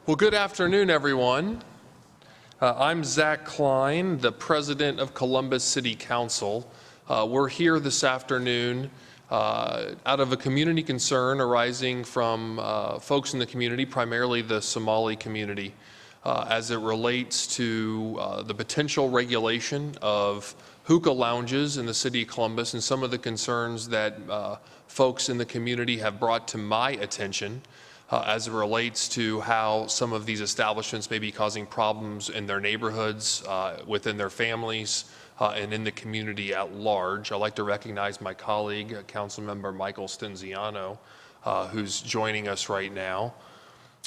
Well, good afternoon, everyone. I'm Zach Klein, the president of Columbus City Council. We're here this afternoon out of a community concern arising from folks in the community, primarily the Somali community, as it relates to the potential regulation of hookah lounges in the city of Columbus and some of the concerns that folks in the community have brought to my attention as it relates to how some of these establishments may be causing problems in their neighborhoods, within their families, and in the community at large. I'd like to recognize my colleague, Councilmember Michael Stenziano, who's joining us right now.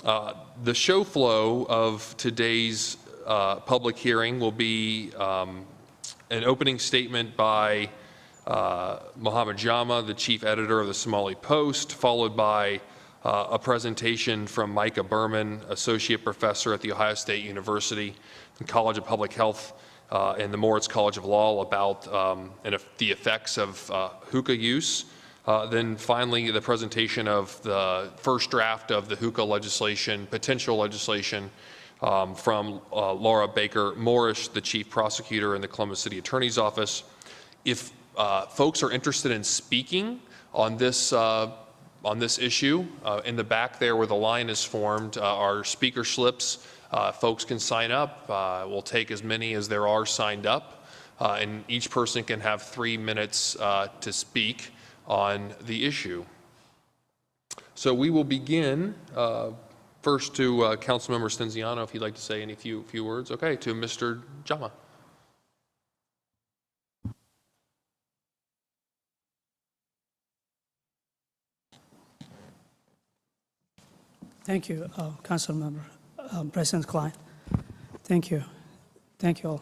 The show flow of today's public hearing will be an opening statement by Mohammed Jama, the chief editor of the Somali Post, followed by a presentation from Micah Berman, associate professor at The Ohio State University and College of Public Health and the Moritz College of Law about the effects of hookah use. Then finally, the presentation of the first draft of the hookah legislation, potential legislation, from Laura Baker Morrish, the chief prosecutor in the Columbus City Attorney's Office. If folks are interested in speaking on this issue, in the back there where the line is formed are speaker slips. Folks can sign up. We'll take as many as there are signed up, and each person can have 3 minutes to speak on the issue. So we will begin first to Councilmember Stenziano, if he'd like to say any few words. Okay, to Mr. Jama. Thank you, Councilmember, President Klein. Thank you. Thank you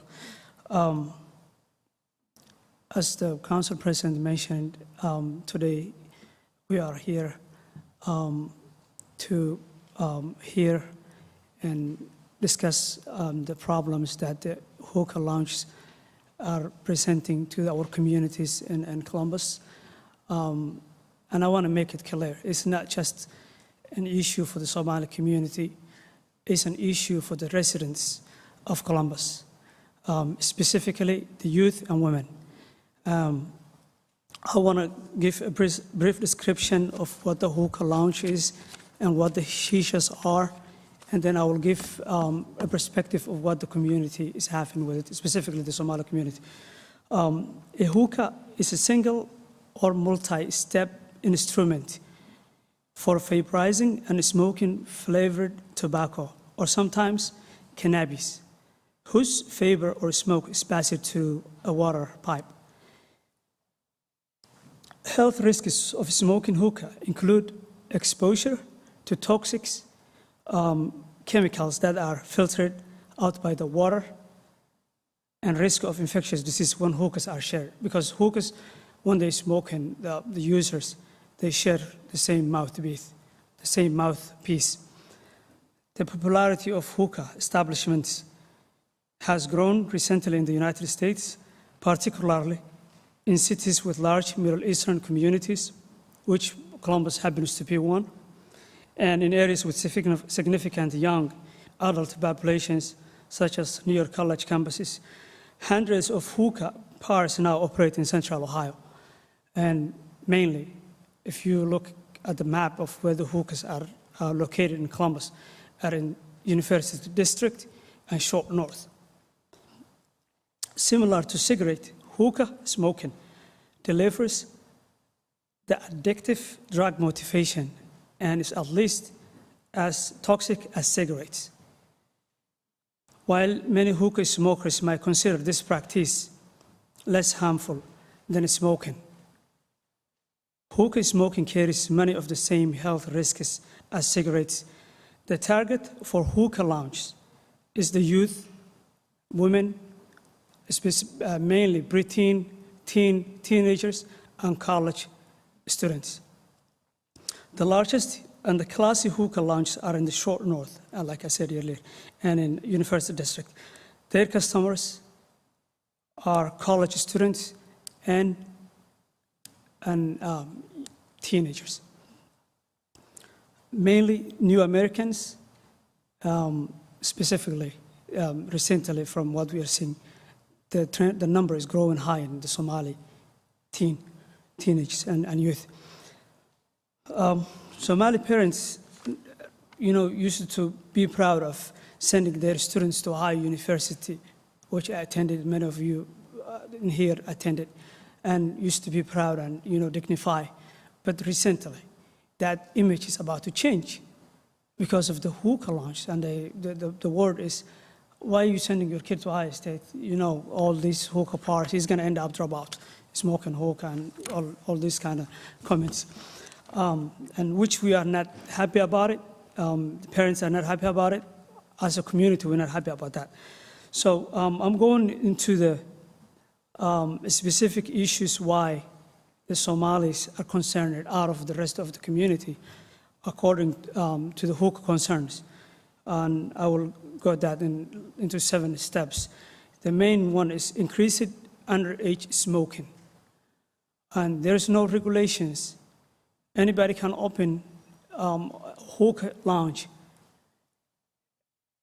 all. As the Council President mentioned, today we are here to hear and discuss the problems that the hookah lounges are presenting to our communities in Columbus. And I want to make it clear, it's not just an issue for the Somali community, it's an issue for the residents of Columbus, specifically the youth and women. I want to give a brief description of what the hookah lounge is and what the shishas are, and then I will give a perspective of what the community is having with it, specifically the Somali community. A hookah is a single or multi-step instrument for vaporizing and smoking flavored tobacco, or sometimes cannabis, whose vapor or smoke is passed through a water pipe. Health risks of smoking hookah include exposure to toxic chemicals that are filtered out by the water, and risk of infectious disease when hookahs are shared. Because hookahs, when they smoke, and the users, they share the same mouthpiece. The popularity of hookah establishments has grown recently in the United States, particularly in cities with large Middle Eastern communities, which Columbus happens to be one, and in areas with significant young adult populations, such as New York College campuses. Hundreds of hookah bars now operate in Central Ohio, and mainly, if you look at the map of where the hookahs are located in Columbus, are in University District and Short North. Similar to cigarette, hookah smoking delivers the addictive drug motivation and is at least as toxic as cigarettes. While many hookah smokers might consider this practice less harmful than smoking, hookah smoking carries many of the same health risks as cigarettes. The target for hookah lounges is the youth, women, mainly preteen, teenagers, and college students. The largest and the classy hookah lounges are in the Short North, like I said earlier, and in University District. Their customers are college students and teenagers. Mainly new Americans specifically, recently from what we are seeing, the number is growing high in the Somali teenagers and youth. Somali parents, used to be proud of sending their students to a high university, which I attended, many of you in here attended, and used to be proud and, dignified. But recently, that image is about to change because of the Hookah launch. And the word is, why are you sending your kid to Ohio State? All these Hookah parties, he's going to end up dropout, smoking Hookah and all these kind of comments. And which we are not happy about it. The parents are not happy about it. As a community, we're not happy about that. So I'm going into the specific issues why the Somalis are concerned out of the rest of the community, according to the Hookah concerns. And I will go that into 7 steps. The main one is increased underage smoking. And there's no regulations. Anybody can open Hookah lounge,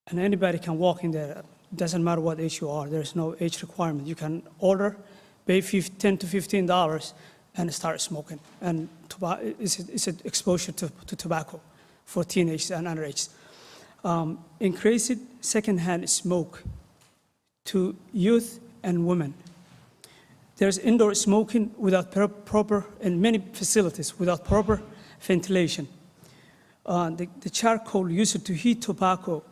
and anybody can walk in there. Doesn't matter what age you are. There's no age requirement. You can order, pay $10 to $15, and start smoking. And it's an exposure to tobacco for teenagers and underage. Increased secondhand smoke to youth and women. There's indoor smoking without proper, in many facilities, without proper ventilation. The charcoal used to heat tobacco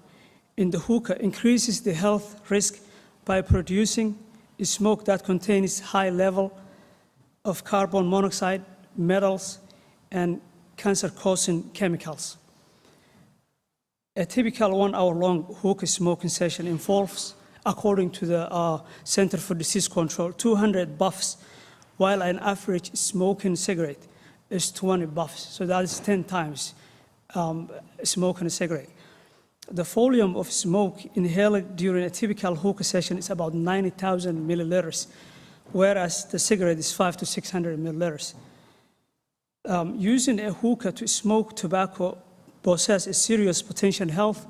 in the hookah increases the health risk by producing smoke that contains high level of carbon monoxide, metals, and cancer-causing chemicals. A typical 1-hour-long hookah smoking session involves, according to the Center for Disease Control, 200 puffs, while an average smoking cigarette is 20 puffs. So that is 10 times smoking a cigarette. The volume of smoke inhaled during a typical hookah session is about 90,000 milliliters, whereas the cigarette is 500 to 600 milliliters. Using a hookah to smoke tobacco possesses a serious potential health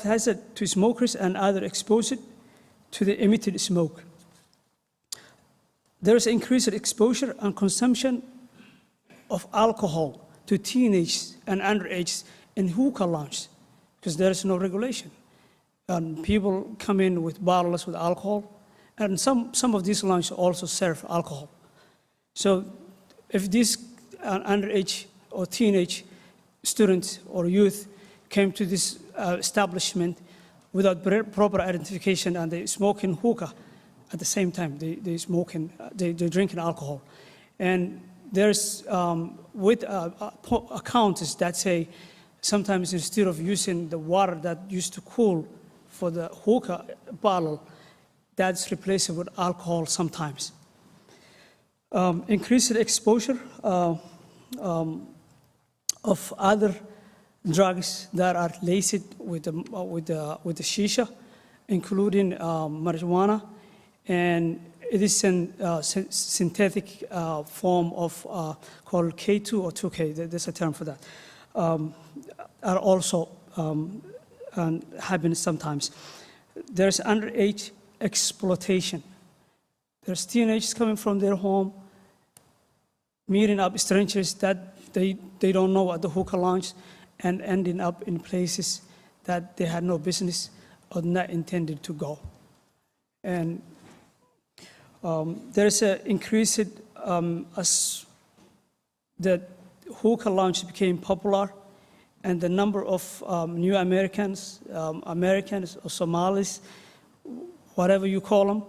hazard to smokers and others exposed to the emitted smoke. There is increased exposure and consumption of alcohol to teenagers and underage in hookah lounges because there is no regulation. And people come in with bottles with alcohol, and some of these lounges also serve alcohol. So if these underage or teenage students or youth came to this establishment without proper identification and they smoking hookah at the same time, they're drinking alcohol. And there's with accounts that say sometimes instead of using the water that used to cool for the hookah bottle, that's replaced with alcohol sometimes. Increased exposure of other drugs that are laced with the shisha, including marijuana, and it is a synthetic form of called K2 or 2K. There's a term for that. Are also happen sometimes. There's underage exploitation. There's teenagers coming from their home, meeting up strangers that they don't know at the hookah lounge, and ending up in places that they had no business or not intended to go. And there's an increased, as the hookah lounge became popular, and the number of new Americans or Somalis, whatever you call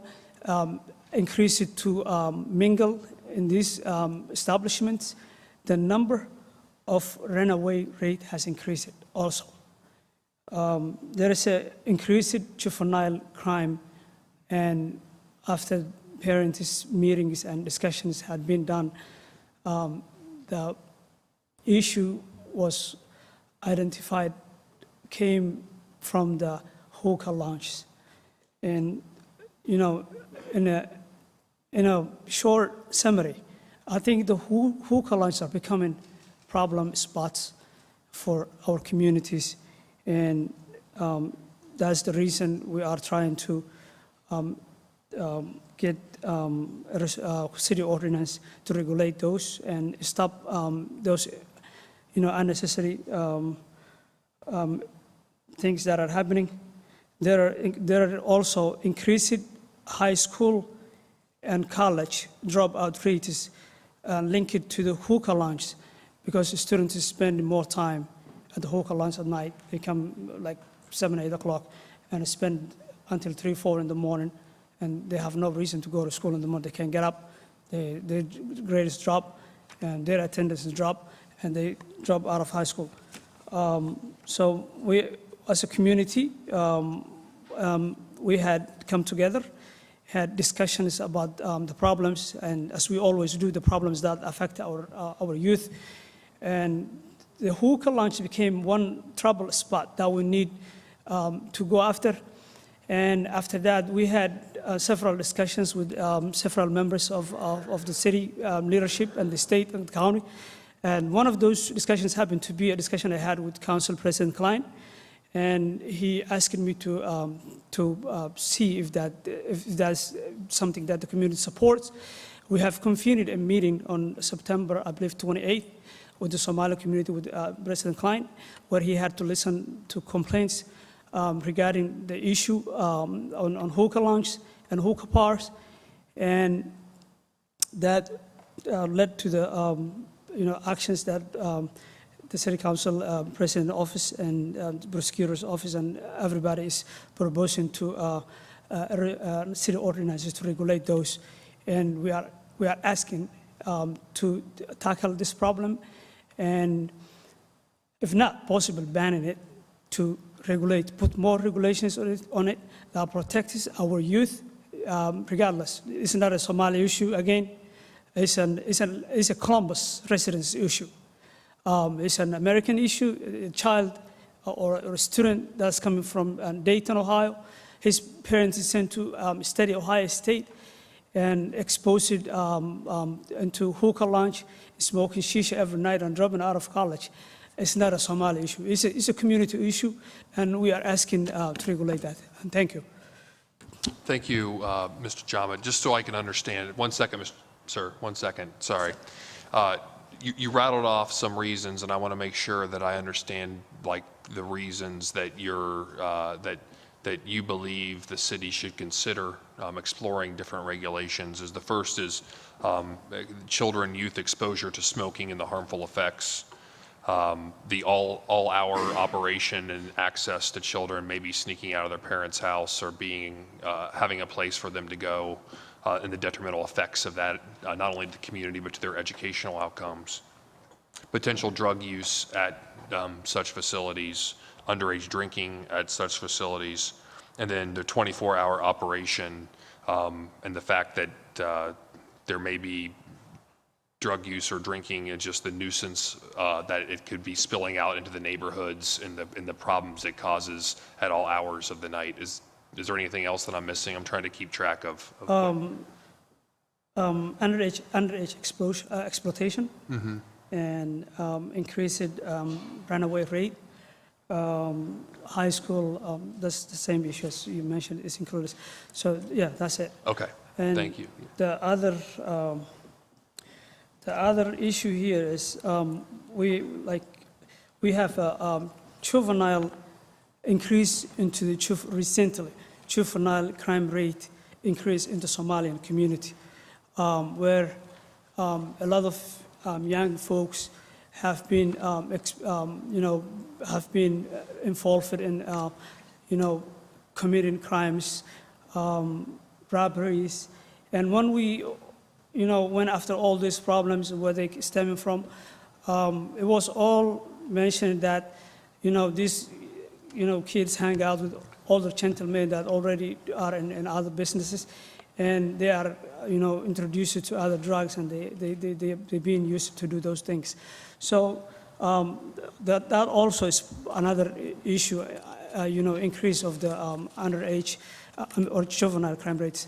them, increased to mingle in these establishments. The number of runaway rate has increased also. There is an increased juvenile crime, and after parents' meetings and discussions had been done, the issue was identified, came from the hookah lounges. And, in a short summary, I think the hookah lounges are becoming problem spots for our communities, And that's the reason we are trying to get a city ordinance to regulate those and stop those, unnecessary things that are happening. There are also increased high school and college dropout rates linked to the hookah lounge, because students spend more time at the hookah lounge at night. They come like 7, 8 o'clock and spend until 3, 4 in the morning, and they have no reason to go to school in the morning. They can't get up, their grades drop, and their attendance drop, and they drop out of high school. So we, as a community, we had come together, had discussions about the problems, and as we always do, the problems that affect our youth. And the hookah lounge became one trouble spot that we need to go after. And after that, we had several discussions with several members of the city leadership and the state and the county. And one of those discussions happened to be a discussion I had with Council President Klein. And he asked me to see if that's something that the community supports. We have convened a meeting on September, I believe, 28th, with the Somali community, with President Klein, where he had to listen to complaints regarding the issue on hookah lounge and hookah bars, and that led to the actions that the City Council President Office and the Prosecutor's Office and everybody is proposing to city ordinances to regulate those. And we are asking to tackle this problem, and if not possible, banning it, to regulate, put more regulations on it that protects our youth, regardless. It's not a Somali issue again. It's a Columbus residence issue. It's an American issue. A child or a student that's coming from Dayton, Ohio, his parents is sent to study Ohio State and exposed into hookah lounge, smoking shisha every night and dropping out of college. It's not a Somali issue. It's a community issue, and we are asking to regulate that. And thank you. Thank you, Mr. Jama. Just so I can understand, 1 second, sir, 1 second, sorry. You rattled off some reasons, and I want to make sure that I understand, like, the reasons that that you believe the city should consider exploring different regulations. The first is children, youth exposure to smoking and the harmful effects. The all-hour operation and access to children, maybe sneaking out of their parents' house or having a place for them to go, and the detrimental effects of that, not only to the community but to their educational outcomes. Potential drug use at such facilities, underage drinking at such facilities, and then the 24-hour operation, and the fact that there may be drug use or drinking, and just the nuisance that it could be spilling out into the neighborhoods and the problems it causes at all hours of the night. Is there anything else that I'm missing? I'm trying to keep track of underage exploitation, mm-hmm. and increased runaway rate. High school, that's the same issue as you mentioned, is included. So yeah, that's it. Okay, and thank you. The other issue here is we have a juvenile increase into the recently juvenile crime rate increase in the Somalian community, where a lot of young folks have been involved in committing crimes, robberies, and when we went after all these problems, where they stemming from, it was all mentioned that these kids hang out with older gentlemen that already are in other businesses, and they are introduced to other drugs, and they're being used to do those things. So that also is another issue, increase of the underage or juvenile crime rates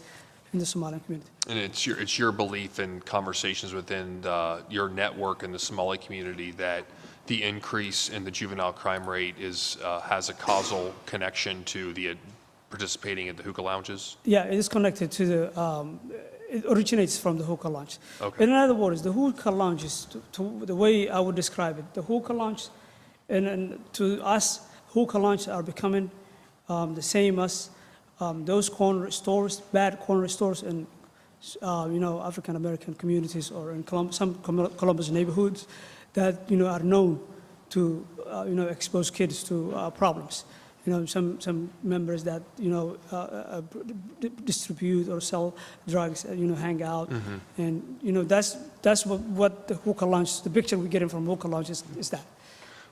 in the Somali community. And it's your belief in conversations within your network in the Somali community that the increase in the juvenile crime rate has a causal connection to the participating in the hookah lounges? Yeah, it is connected to it originates from the hookah lounge. Okay. In other words, the hookah lounges, to the way I would describe it, the hookah lounge, and to us, hookah lounges are becoming the same as those corner stores, bad corner stores in African American communities or in some Columbus neighborhoods that are known to expose kids to problems. Some members that distribute or sell drugs, hang out, and that's what the hookah lounge, the picture we're getting from hookah lounge is that.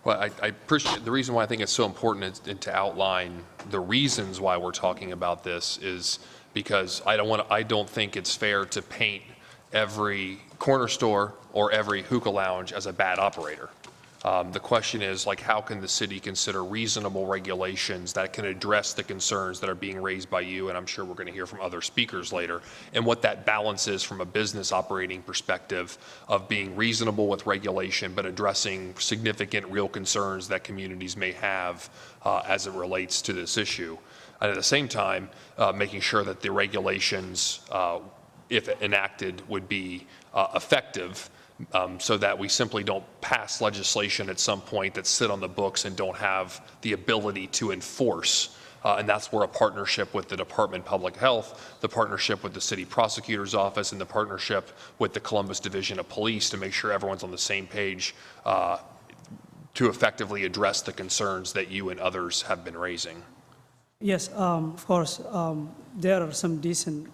Well, I appreciate the reason why I think it's so important is to outline the reasons why we're talking about this is because I don't think it's fair to paint every corner store or every hookah lounge as a bad operator. The question is, how can the city consider reasonable regulations that can address the concerns that are being raised by you, and I'm sure we're going to hear from other speakers later, and what that balance is from a business operating perspective of being reasonable with regulation, but addressing significant real concerns that communities may have as it relates to this issue. And at the same time, making sure that the regulations, if enacted, would be effective, so that we simply don't pass legislation at some point that sit on the books and don't have the ability to enforce. And that's where a partnership with the Department of Public Health, the partnership with the City Prosecutor's Office, and the partnership with the Columbus Division of Police to make sure everyone's on the same page to effectively address the concerns that you and others have been raising. Yes, of course. There are some decent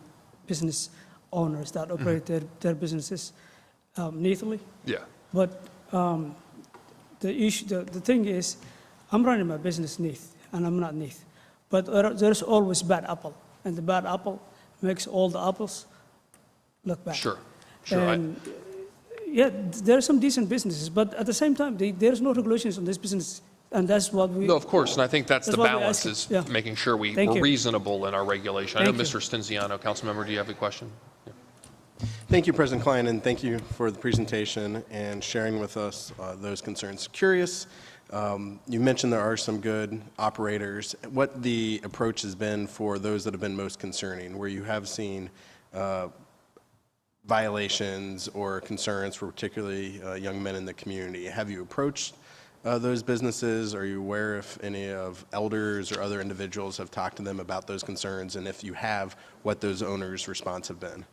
business owners that operate their businesses neatly. Yeah. But the thing is, I'm running my business neat, and I'm not neat. But there's always bad apple, and the bad apple makes all the apples look bad. Sure. And yeah, there are some decent businesses, but at the same time, there's no regulations on this business, and that's what we. No, of course, and I think that's the balance is making sure we're reasonable in our regulation. I know Mr. Stinziano, council member, do you have a question? Yeah. Thank you, President Klein, and thank you for the presentation and sharing with us those concerns. Curious, you mentioned there are some good operators. What the approach has been for those that have been most concerning, where you have seen violations or concerns for particularly young men in the community. Have you approached those businesses? Are you aware if any of elders or other individuals have talked to them about those concerns? And if you have, what those owners' response have been?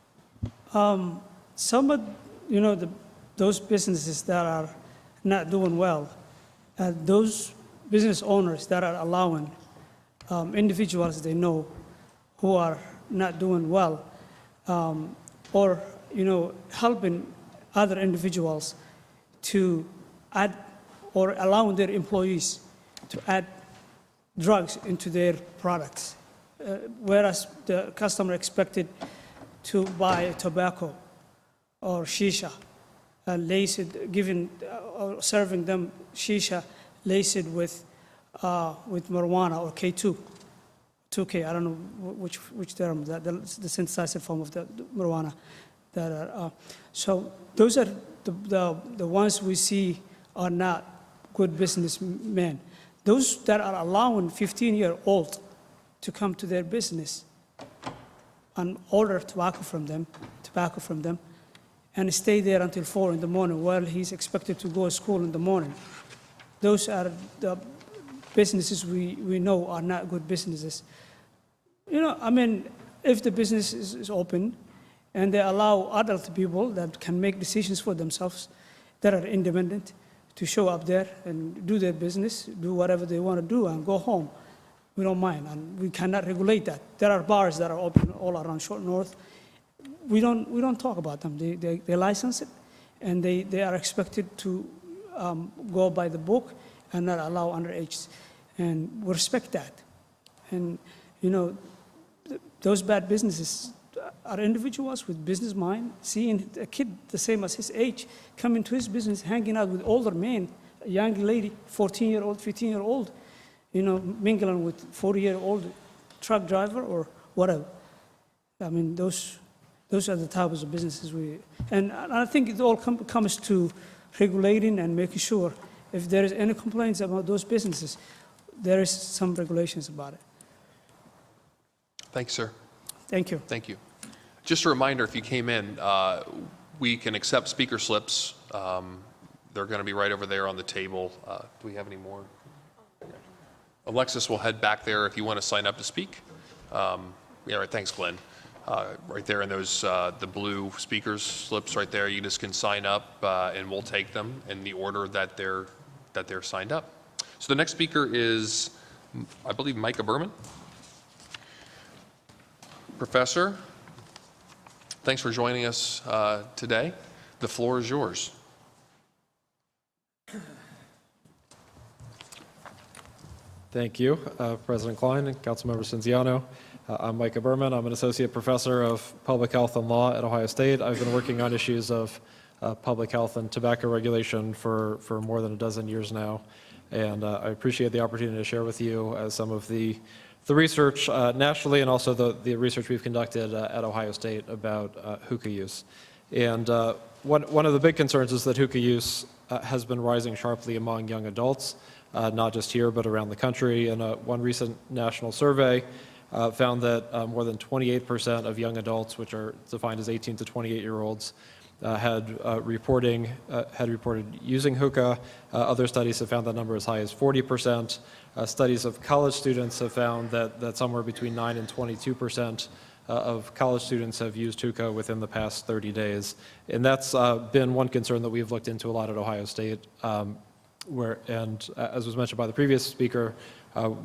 Some of, those businesses that are not doing well, those business owners that are allowing individuals they know who are not doing well, or, helping other individuals to add or allowing their employees to add drugs into their products, whereas the customer expected to buy tobacco or shisha, serving them shisha laced with marijuana or K2, 2K. I don't know which term the synthesized form of the marijuana. So those are the ones we see are not good businessmen. Those that are allowing 15-year-old to come to their business and order tobacco from them, and stay there until 4 in the morning while he's expected to go to school in the morning. Those are the businesses we know are not good businesses. If the business is open and they allow adult people that can make decisions for themselves, that are independent, to show up there and do their business, do whatever they want to do, and go home, we don't mind, and we cannot regulate that. There are bars that are open all around Short North. We don't talk about them. They license it, and they are expected to go by the book and not allow underage, and we respect that. And those bad businesses are individuals with business mind, seeing a kid the same as his age come into his business, hanging out with older men, a young lady, 14-year-old, 15-year-old, mingling with 40-year-old truck driver or whatever. Those are the types of businesses and I think it all comes to regulating and making sure if there is any complaints about those businesses, there is some regulations about it. Thanks, sir. Thank you. Thank you. Just a reminder, if you came in, we can accept speaker slips. They're going to be right over there on the table. Do we have any more? Alexis will head back there if you want to sign up to speak. Yeah, right. Thanks, Glenn. Right there in those, the blue speakers slips right there. You just can sign up, and we'll take them in the order that they're signed up. So the next speaker is, I believe, Micah Berman. Professor, thanks for joining us today. The floor is yours. Thank you, President Klein and Councilmember Cinziano. I'm Micah Berman. I'm an associate professor of public health and law at Ohio State. I've been working on issues of public health and tobacco regulation for more than a dozen years now. And I appreciate the opportunity to share with you some of the research nationally and also the research we've conducted at Ohio State about hookah use. And one of the big concerns is that hookah use has been rising sharply among young adults, not just here but around the country. And one recent national survey found that more than 28% of young adults, which are defined as 18 to 28-year-olds, had reported using hookah. Other studies have found that number as high as 40%. Studies of college students have found that somewhere between 9 and 22% of college students have used hookah within the past 30 days. And that's been one concern that we've looked into a lot at Ohio State. As was mentioned by the previous speaker,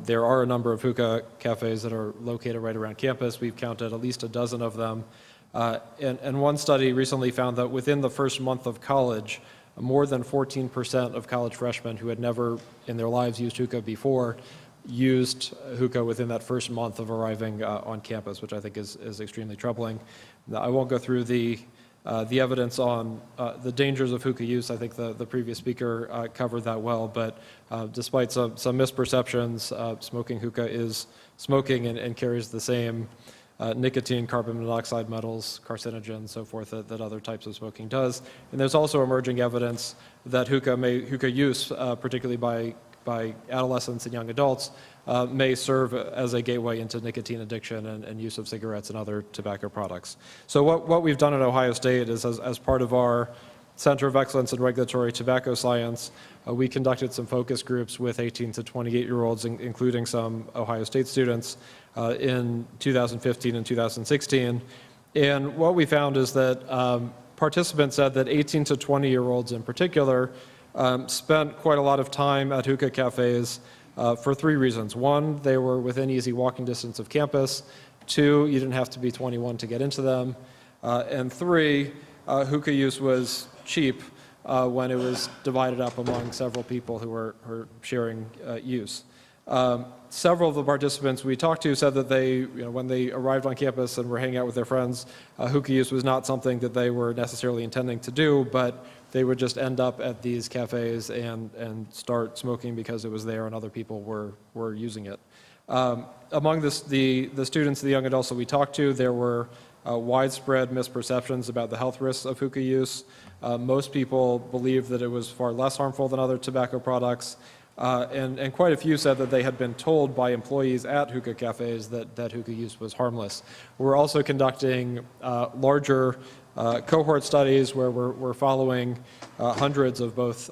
there are a number of hookah cafes that are located right around campus. We've counted at least a dozen of them. And one study recently found that within the first month of college, more than 14% of college freshmen who had never in their lives used hookah before used hookah within that first month of arriving on campus, which I think is extremely troubling. I won't go through the evidence on the dangers of hookah use. I think the previous speaker covered that well, but despite some misperceptions, smoking hookah is smoking and carries the same nicotine, carbon monoxide metals, carcinogens, so forth, that other types of smoking does. And there's also emerging evidence that hookah use, particularly by adolescents and young adults, may serve as a gateway into nicotine addiction and use of cigarettes and other tobacco products. So what we've done at Ohio State is, as part of our Center of Excellence in Regulatory Tobacco Science, we conducted some focus groups with 18 to 28-year-olds, including some Ohio State students, in 2015 and 2016. And what we found is that participants said that 18 to 20-year-olds in particular spent quite a lot of time at hookah cafes for three reasons. One, they were within easy walking distance of campus. Two, you didn't have to be 21 to get into them. And three, hookah use was cheap when it was divided up among several people who were sharing use. Several of the participants we talked to said that they, when they arrived on campus and were hanging out with their friends, hookah use was not something that they were necessarily intending to do, but they would just end up at these cafes and start smoking because it was there and other people were using it. Among the students, the young adults that we talked to, there were widespread misperceptions about the health risks of hookah use. Most people believed that it was far less harmful than other tobacco products. And quite a few said that they had been told by employees at hookah cafes that hookah use was harmless. We're also conducting larger cohort studies where we're following hundreds of both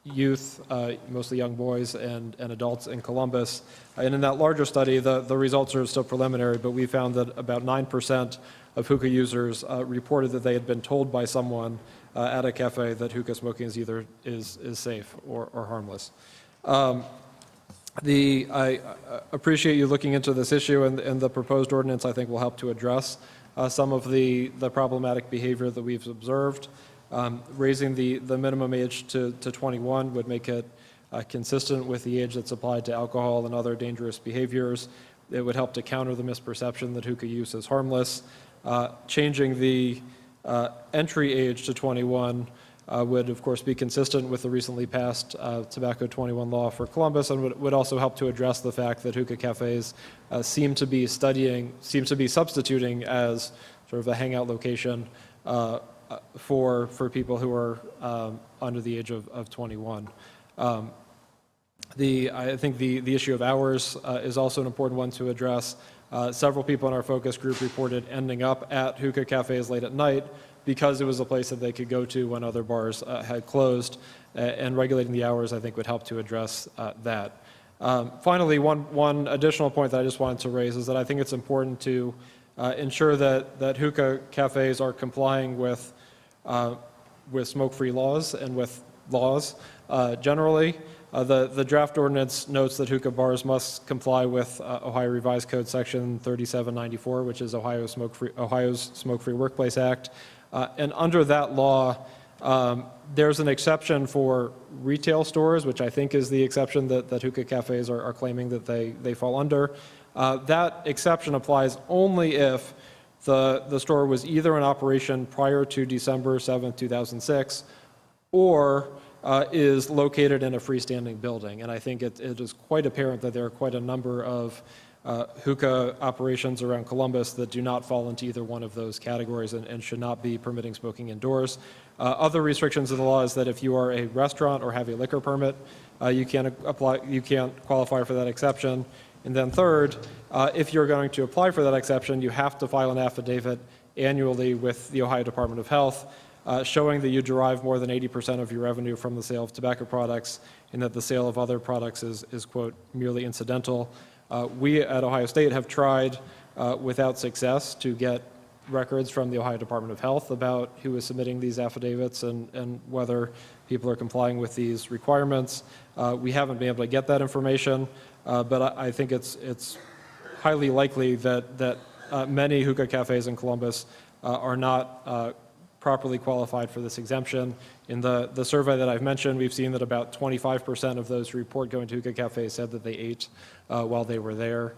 youth, mostly young boys and adults in Columbus. And in that larger study, the results are still preliminary, but we found that about 9% of hookah users reported that they had been told by someone at a cafe that hookah smoking is safe or harmless. I appreciate you looking into this issue, and the proposed ordinance, I think, will help to address some of the problematic behavior that we've observed. Raising the minimum age to 21 would make it consistent with the age that's applied to alcohol and other dangerous behaviors. It would help to counter the misperception that hookah use is harmless. Changing the entry age to 21 would, of course, be consistent with the recently passed Tobacco 21 law for Columbus, and would also help to address the fact that hookah cafes seem to be substituting as sort of a hangout location for people who are under the age of 21. I think the issue of hours is also an important one to address. Several people in our focus group reported ending up at hookah cafes late at night because it was a place that they could go to when other bars had closed, and regulating the hours, I think, would help to address that. Finally, one additional point that I just wanted to raise is that I think it's important to ensure that hookah cafes are complying with smoke-free laws and with laws generally. The draft ordinance notes that hookah bars must comply with Ohio Revised Code Section 3794, which is Ohio's Smoke-Free Workplace Act. And under that law, there's an exception for retail stores, which I think is the exception that hookah cafes are claiming that they fall under. That exception applies only if the store was either in operation prior to December 7th, 2006, or is located in a freestanding building. And I think it is quite apparent that there are quite a number of hookah operations around Columbus that do not fall into either one of those categories and should not be permitting smoking indoors. Other restrictions of the law is that if you are a restaurant or have a liquor permit, you can't qualify for that exception. And then third, if you're going to apply for that exception, you have to file an affidavit annually with the Ohio Department of Health showing that you derive more than 80% of your revenue from the sale of tobacco products and that the sale of other products is quote, merely incidental. We at Ohio State have tried without success to get records from the Ohio Department of Health about who is submitting these affidavits and whether people are complying with these requirements. We haven't been able to get that information, but I think it's highly likely that many hookah cafes in Columbus are not properly qualified for this exemption. In the survey that I've mentioned, we've seen that about 25% of those who report going to hookah cafes said that they ate while they were there,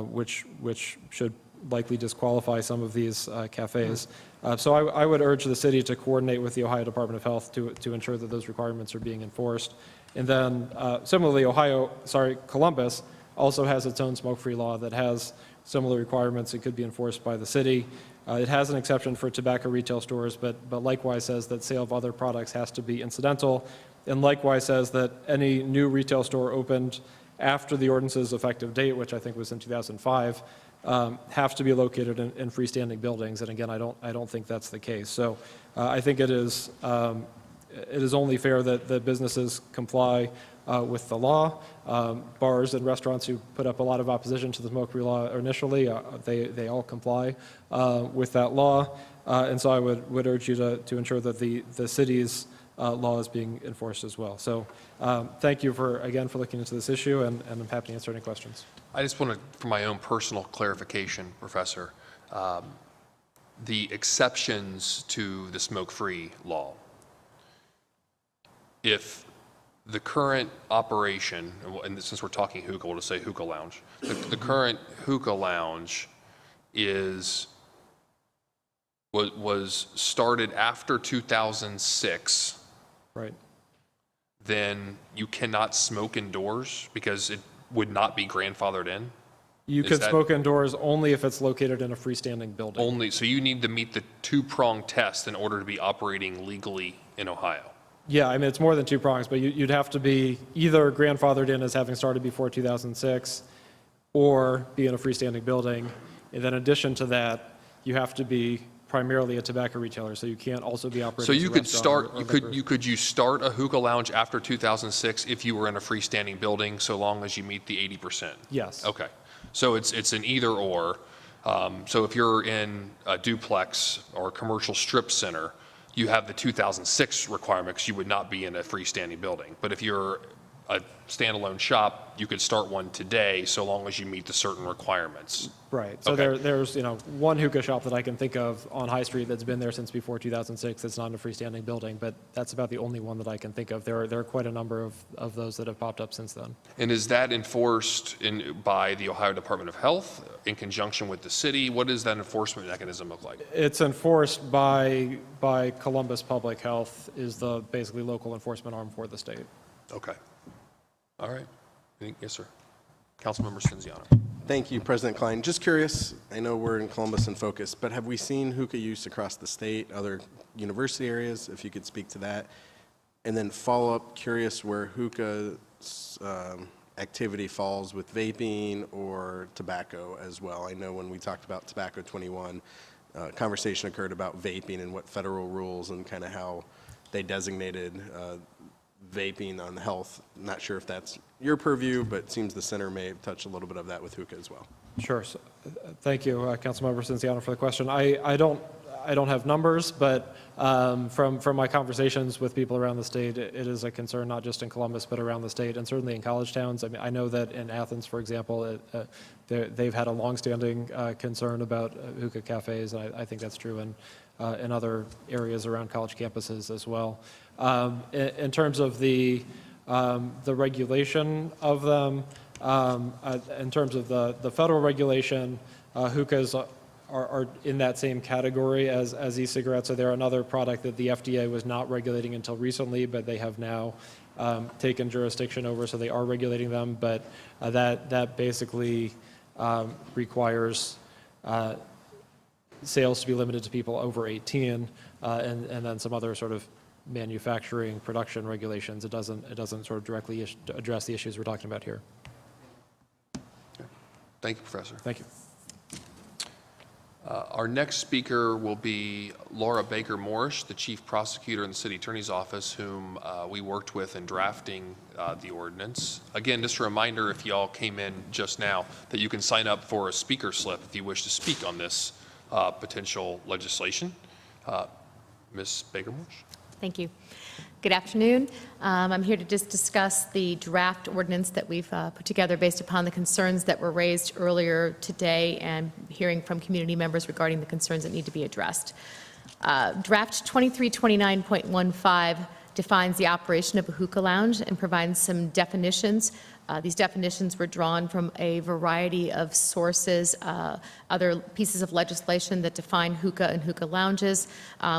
which should likely disqualify some of these cafes. So I would urge the city to coordinate with the Ohio Department of Health to ensure that those requirements are being enforced. And then similarly, Columbus also has its own smoke-free law that has similar requirements. It could be enforced by the city. It has an exception for tobacco retail stores, but likewise says that sale of other products has to be incidental, and likewise says that any new retail store opened after the ordinance's effective date, which I think was in 2005, have to be located in freestanding buildings. And again, I don't think that's the case. So I think it is only fair that businesses comply with the law. Bars and restaurants who put up a lot of opposition to the smoke-free law initially, they all comply with that law. And so I would urge you to ensure that the city's law is being enforced as well. So thank you again for looking into this issue, and I'm happy to answer any questions. I just want to, for my own personal clarification, Professor, the exceptions to the smoke-free law. If the current operation, and since we're talking hookah, we'll just say hookah lounge. The current hookah lounge was started after 2006. Right. Then you cannot smoke indoors because it would not be grandfathered in? You could smoke indoors only if it's located in a freestanding building. Only, so you need to meet the two-prong test in order to be operating legally in Ohio? Yeah, I mean, it's more than two prongs, but you'd have to be either grandfathered in as having started before 2006 or be in a freestanding building. And then in addition to that, you have to be primarily a tobacco retailer, so you can't also be operating. So you could start, could you start a hookah lounge after 2006 if you were in a freestanding building, so long as you meet the 80%? Yes. Okay, so it's an either or. So if you're in a duplex or a commercial strip center, you have the 2006 requirement because you would not be in a freestanding building. But if you're a standalone shop, you could start one today so long as you meet the certain requirements. Right. So okay. There's one hookah shop that I can think of on High Street that's been there since before 2006 that's not in a freestanding building, but that's about the only one that I can think of. There are quite a number of those that have popped up since then. And is that enforced by the Ohio Department of Health in conjunction with the city? What does that enforcement mechanism look like? It's enforced by Columbus Public Health, is the basically local enforcement arm for the state. Okay. All right. Yes, sir. Councilmember Cinziano. Thank you, President Klein. Just curious, I know we're in Columbus in focus, but have we seen hookah use across the state, other university areas, if you could speak to that. And then follow up, curious where hookah's activity falls with vaping or tobacco as well. I know when we talked about Tobacco 21, conversation occurred about vaping and what federal rules and kind of how they designated vaping on health. Not sure if that's your purview, but it seems the center may have touched a little bit of that with hookah as well. Sure. So, thank you, Councilmember Cinciano, for the question. I don't have numbers, but from my conversations with people around the state, it is a concern not just in Columbus, but around the state, and certainly in college towns. I mean, I know that in Athens, for example, they've had a longstanding concern about hookah cafes, and I think that's true in other areas around college campuses as well. In terms of the regulation of them, in terms of the federal regulation, hookahs are in that same category as e-cigarettes. So they're another product that the FDA was not regulating until recently, but they have now taken jurisdiction over, so they are regulating them. But that basically requires sales to be limited to people over 18, and then some other sort of manufacturing production regulations. It doesn't sort of directly address the issues we're talking about here. Thank you, Professor. Thank you. Our next speaker will be Laura Baker-Morrish, the Chief Prosecutor in the City Attorney's Office, whom we worked with in drafting the ordinance. Again, just a reminder, if y'all came in just now, that you can sign up for a speaker slip if you wish to speak on this potential legislation. Ms. Baker-Morrish. Thank you. Good afternoon. I'm here to just discuss the draft ordinance that we've put together based upon the concerns that were raised earlier today and hearing from community members regarding the concerns that need to be addressed. Draft 2329.15 defines the operation of a hookah lounge and provides some definitions. These definitions were drawn from a variety of sources, other pieces of legislation that define hookah and hookah lounges.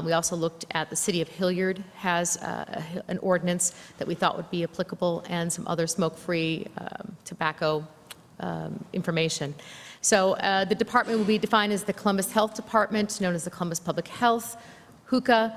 We also looked at the city of Hilliard has an ordinance that we thought would be applicable, and some other smoke-free tobacco information. So the department will be defined as the Columbus Health Department, known as the Columbus Public Health. Hookah,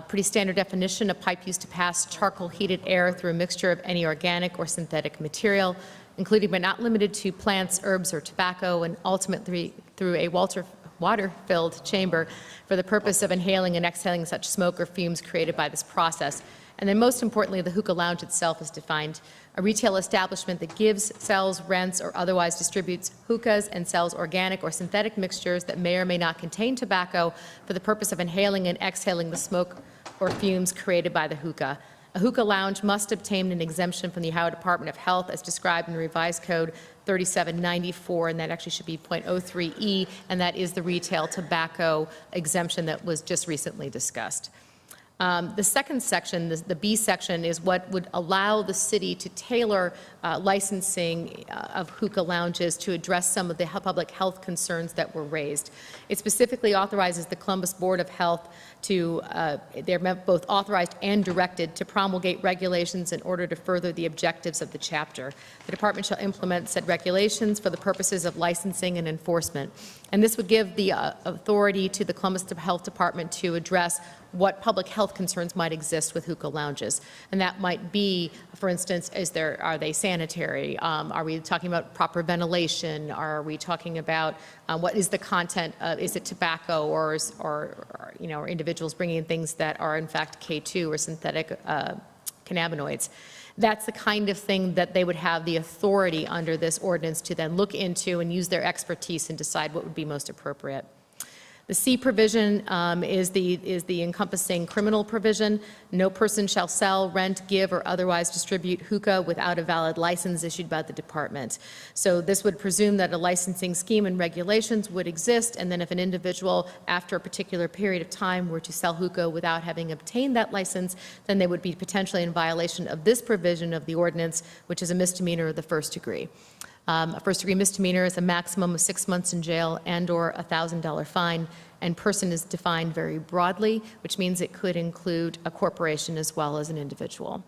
pretty standard definition, a pipe used to pass charcoal-heated air through a mixture of any organic or synthetic material, including but not limited to plants, herbs, or tobacco, and ultimately through a water-filled chamber for the purpose of inhaling and exhaling such smoke or fumes created by this process. And then most importantly, the hookah lounge itself is defined: a retail establishment that gives, sells, rents, or otherwise distributes hookahs and sells organic or synthetic mixtures that may or may not contain tobacco for the purpose of inhaling and exhaling the smoke or fumes created by the hookah. A hookah lounge must obtain an exemption from the Ohio Department of Health as described in the revised code 3794, and that actually should be .03E, and that is the retail tobacco exemption that was just recently discussed. The second section, the B section, is what would allow the city to tailor licensing of hookah lounges to address some of the public health concerns that were raised. It specifically authorizes the Columbus Board of Health to, they're both authorized and directed to promulgate regulations in order to further the objectives of the chapter. The department shall implement said regulations for the purposes of licensing and enforcement. And this would give the authority to the Columbus Health Department to address what public health concerns might exist with hookah lounges. And that might be, for instance, are they sanitary? Are we talking about proper ventilation? Are we talking about what is the content of, is it tobacco, or you know, are individuals bringing in things that are in fact K2 or synthetic cannabinoids? That's the kind of thing that they would have the authority under this ordinance to then look into and use their expertise and decide what would be most appropriate. The C provision is the encompassing criminal provision. No person shall sell, rent, give, or otherwise distribute hookah without a valid license issued by the department. So this would presume that a licensing scheme and regulations would exist, and then if an individual, after a particular period of time, were to sell hookah without having obtained that license, then they would be potentially in violation of this provision of the ordinance, which is a misdemeanor of the first degree. A first-degree misdemeanor is a maximum of 6 months in jail and/or a $1,000 fine, and person is defined very broadly, which means it could include a corporation as well as an individual.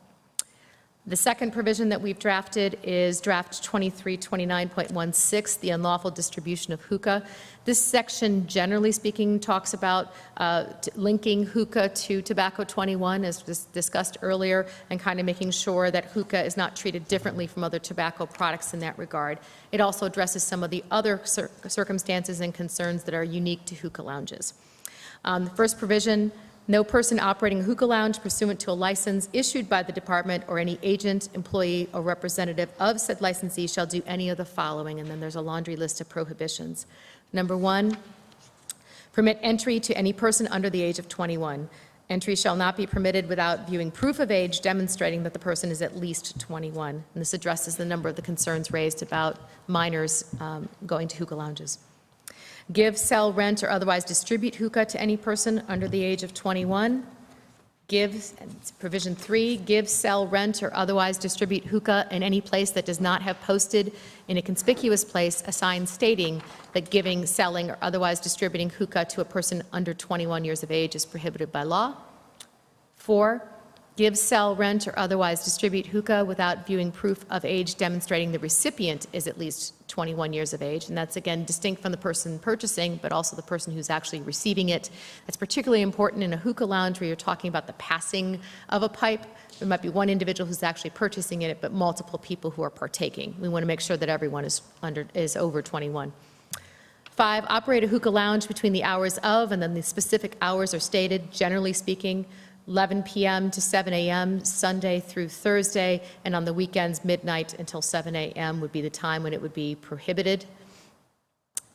The second provision that we've drafted is draft 2329.16, the unlawful distribution of hookah. This section, generally speaking, talks about linking hookah to tobacco 21, as was discussed earlier, and kind of making sure that hookah is not treated differently from other tobacco products in that regard. It also addresses some of the other circumstances and concerns that are unique to hookah lounges. The first provision: no person operating a hookah lounge pursuant to a license issued by the department or any agent, employee, or representative of said licensee shall do any of the following, and then there's a laundry list of prohibitions. Number 1, permit entry to any person under the age of 21. Entry shall not be permitted without viewing proof of age demonstrating that the person is at least 21. And this addresses the number of the concerns raised about minors going to hookah lounges. Give, sell, rent, or otherwise distribute hookah to any person under the age of 21. Provision 3, give, sell, rent, or otherwise distribute hookah in any place that does not have posted in a conspicuous place a sign stating that giving, selling, or otherwise distributing hookah to a person under 21 years of age is prohibited by law. 4, give, sell, rent, or otherwise distribute hookah without viewing proof of age demonstrating the recipient is at least 21 years of age. And that's, again, distinct from the person purchasing, but also the person who's actually receiving it. That's particularly important in a hookah lounge where you're talking about the passing of a pipe. There might be one individual who's actually purchasing it, but multiple people who are partaking. We want to make sure that everyone is over 21. 5, operate a hookah lounge between the hours of, and then the specific hours are stated, generally speaking, 11 p.m. to 7 a.m., Sunday through Thursday, and on the weekends, midnight until 7 a.m. would be the time when it would be prohibited.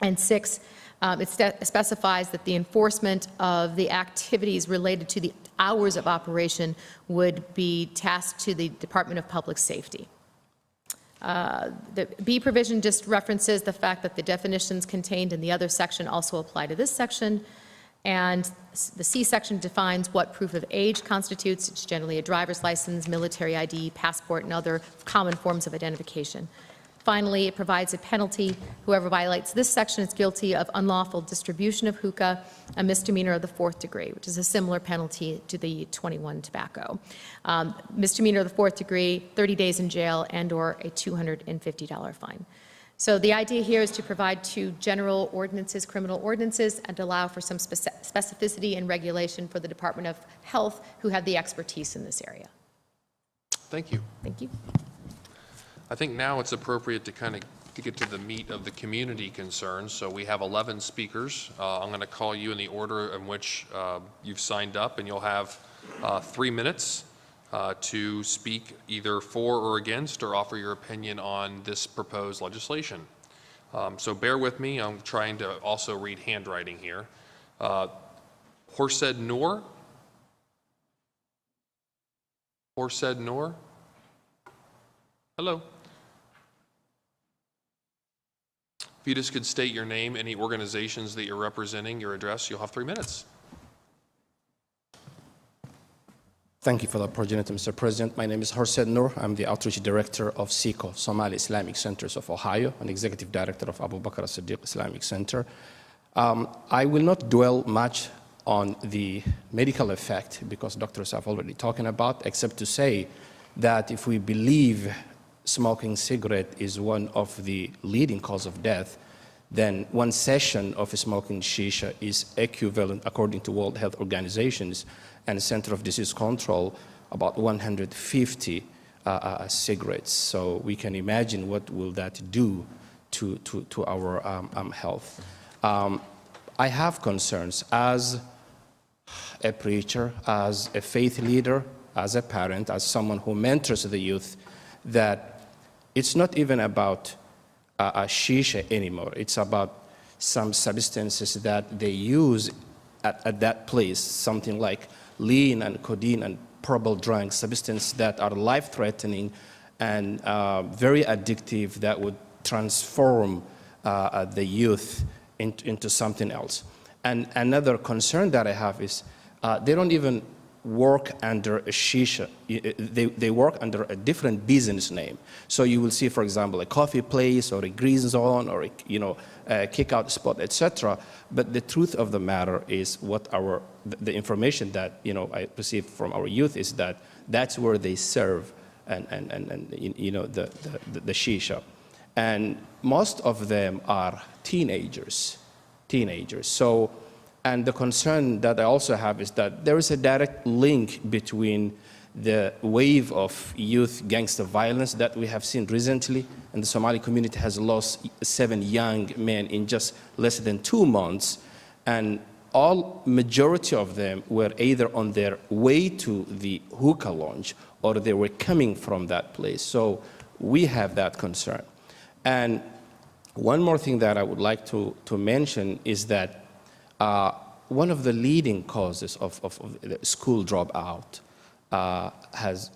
And 6, it specifies that the enforcement of the activities related to the hours of operation would be tasked to the Department of Public Safety. The B provision just references the fact that the definitions contained in the other section also apply to this section. And the C section defines what proof of age constitutes. It's generally a driver's license, military ID, passport, and other common forms of identification. Finally, it provides a penalty. Whoever violates this section is guilty of unlawful distribution of hookah, a misdemeanor of the 4th degree, which is a similar penalty to the 21 tobacco. Misdemeanor of the 4th degree, 30 days in jail and/or a $250 fine. So the idea here is to provide 2 general ordinances, criminal ordinances, and allow for some specificity and regulation for the Department of Health, who have the expertise in this area. Thank you. Thank you. I think now it's appropriate to kind of get to the meat of the community concerns. So we have 11 speakers. I'm going to call you in the order in which you've signed up, and you'll have 3 minutes to speak either for or against or offer your opinion on this proposed legislation. So bear with me. I'm trying to also read handwriting here. Horsed Noor? Horsed Noor? Hello. If you just could state your name, any organizations that you're representing, your address, you'll have 3 minutes. Thank you for the opportunity, Mr. President. My name is Horsed Noor. I'm the Outreach Director of SICO, Somali Islamic Centers of Ohio, and Executive Director of Abu Bakr as-Siddiq Islamic Center. I will not dwell much on the medical effect because doctors have already talking about, except to say that if we believe smoking cigarette is one of the leading cause of death, then one session of smoking shisha is equivalent, according to World Health Organizations and Center of Disease Control, about 150 cigarettes. So we can imagine what will that do to our health. I have concerns as a preacher, as a faith leader, as a parent, as someone who mentors the youth, that it's not even about a shisha anymore. It's about some substances that they use at that place, something like lean and codeine and probable drug substances that are life-threatening and very addictive that would transform the youth into something else. And another concern that I have is they don't even work under a shisha. They work under a different business name. So you will see, for example, a coffee place or a green zone or a kick-out spot, etc. But the truth of the matter is what the information that I received from our youth is that that's where they serve you know, the shisha. And most of them are teenagers. So, and the concern that I also have is that there is a direct link between the wave of youth gangster violence that we have seen recently, and the Somali community has lost 7 young men in just less than 2 months, and majority of them were either on their way to the hookah lounge or they were coming from that place. So we have that concern. And one more thing that I would like to mention is that one of the leading causes of the school dropout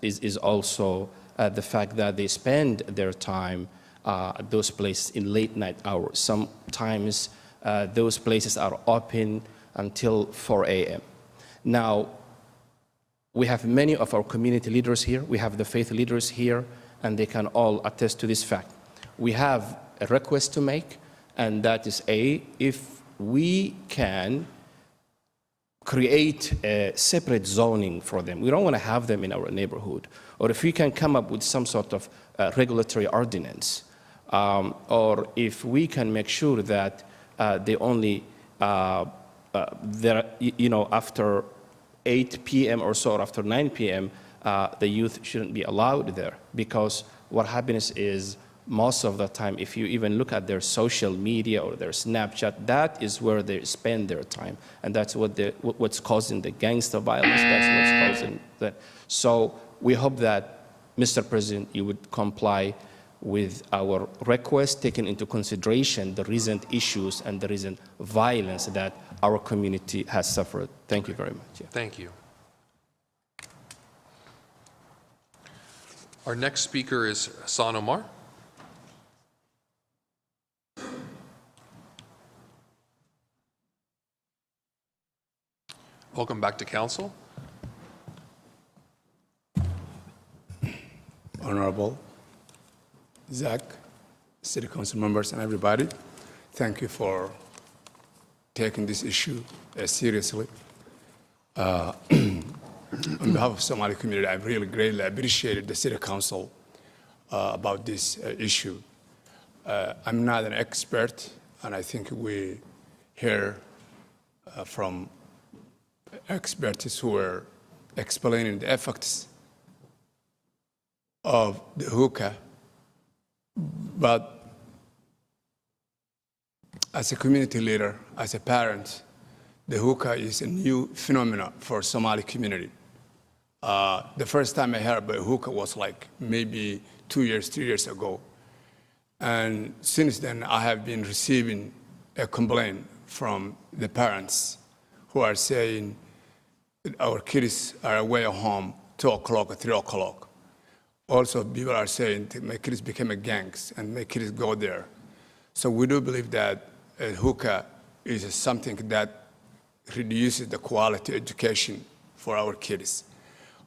is also the fact that they spend their time at those places in late night hours. Sometimes those places are open until 4 a.m. Now, we have many of our community leaders here, we have the faith leaders here, and they can all attest to this fact. We have a request to make, and that is if we can create a separate zoning for them. We don't want to have them in our neighborhood. Or if we can come up with some sort of regulatory ordinance, or if we can make sure that they only, you know, after 8 p.m. or so, or after 9 p.m., the youth shouldn't be allowed there. Because what happens is, most of the time, if you even look at their social media or their Snapchat, that is where they spend their time. And that's what's causing the gangster violence, that's what's causing that. So we hope that, Mr. President, you would comply with our request, taking into consideration the recent issues and the recent violence that our community has suffered. Thank you very much. Yeah. Thank you. Our next speaker is Hassan Omar. Welcome back to Council. Honorable Zach, City Council members, and everybody, thank you for taking this issue seriously. On behalf of the Somali community, I really greatly appreciated the City Council about this issue. I'm not an expert, and I think we hear from experts who were explaining the effects of the hookah. But as a community leader, as a parent, the hookah is a new phenomenon for Somali community. The first time I heard about hookah was like maybe 2 years, 3 years ago. And since then, I have been receiving a complaint from the parents who are saying our kids are away at home 2 o'clock or 3 o'clock. Also, people are saying my kids became a gangs and my kids go there. So we do believe that hookah is something that reduces the quality education for our kids.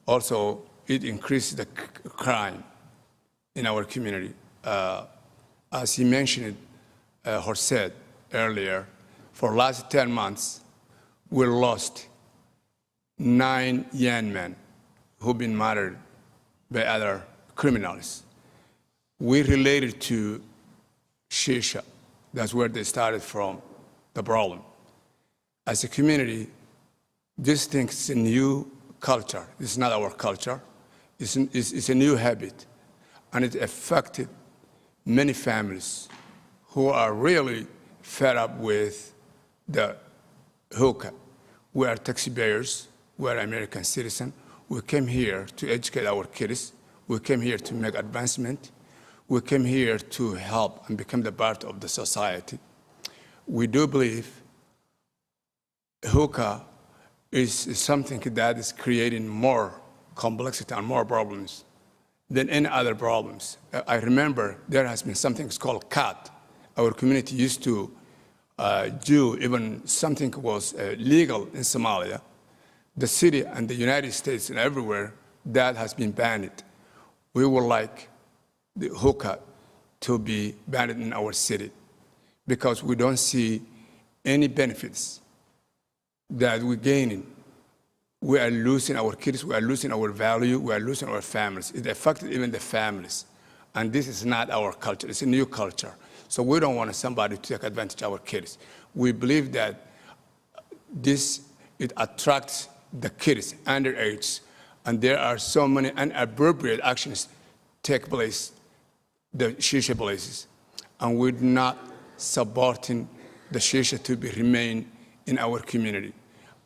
Also, it increases the crime in our community. As he mentioned, or said earlier, for the last 10 months, we lost 9 young men who've been murdered by other criminals. We related to shisha. That's where they started from, the problem. As a community, this thing is a new culture. It's not our culture. It's a new habit. And it affected many families who are really fed up with the hookah. We are taxpayers. We are American citizens. We came here to educate our kids. We came here to make advancement. We came here to help and become the part of the society. We do believe hookah is something that is creating more complexity and more problems than any other problems. I remember there has been something called cat. Our community used to do even something was legal in Somalia. The city and the United States and everywhere, that has been banned. We would like the hookah to be banned in our city because we don't see any benefits that we're gaining we are losing our kids, we are losing our value, we are losing our families. It affected even the families. And this is not our culture, it's a new culture. So we don't want somebody to take advantage of our kids. We believe that it attracts the kids underage, and there are so many inappropriate actions take place, the shisha places, and we're not supporting the shisha to remain in our community.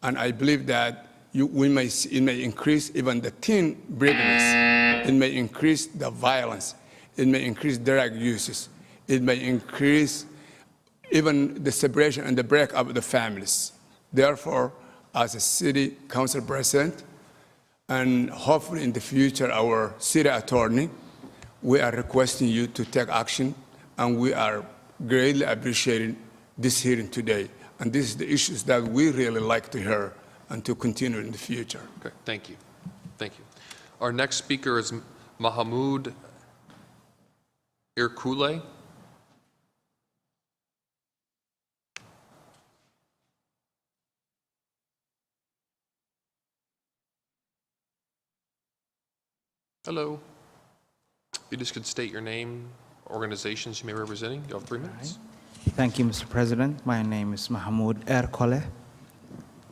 And I believe that it may increase even the teen pregnancy, it may increase the violence, it may increase drug uses, it may increase even the separation and the breakup of the families. Therefore, as a city council president, and hopefully in the future our city attorney, we are requesting you to take action, and we are greatly appreciating this hearing today. And this is the issues that we really like to hear and to continue in the future. Okay, thank you. Thank you. Our next speaker is Mahamoud Irkule. Hello. You just could state your name, organizations you may be representing. You have 3 minutes. Thank you, Mr. President. My name is Mahmoud Erkole.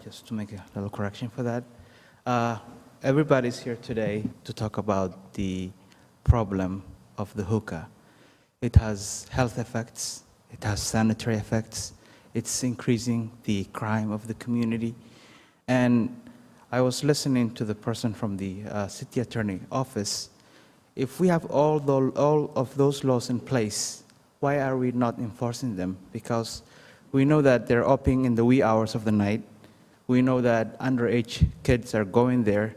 Just to make a little correction for that. Everybody's here today to talk about the problem of the hookah. It has health effects, it has sanitary effects, it's increasing the crime of the community. And I was listening to the person from the city attorney office. If we have all of those laws in place, why are we not enforcing them? Because we know that they're opening in the wee hours of the night. We know that underage kids are going there.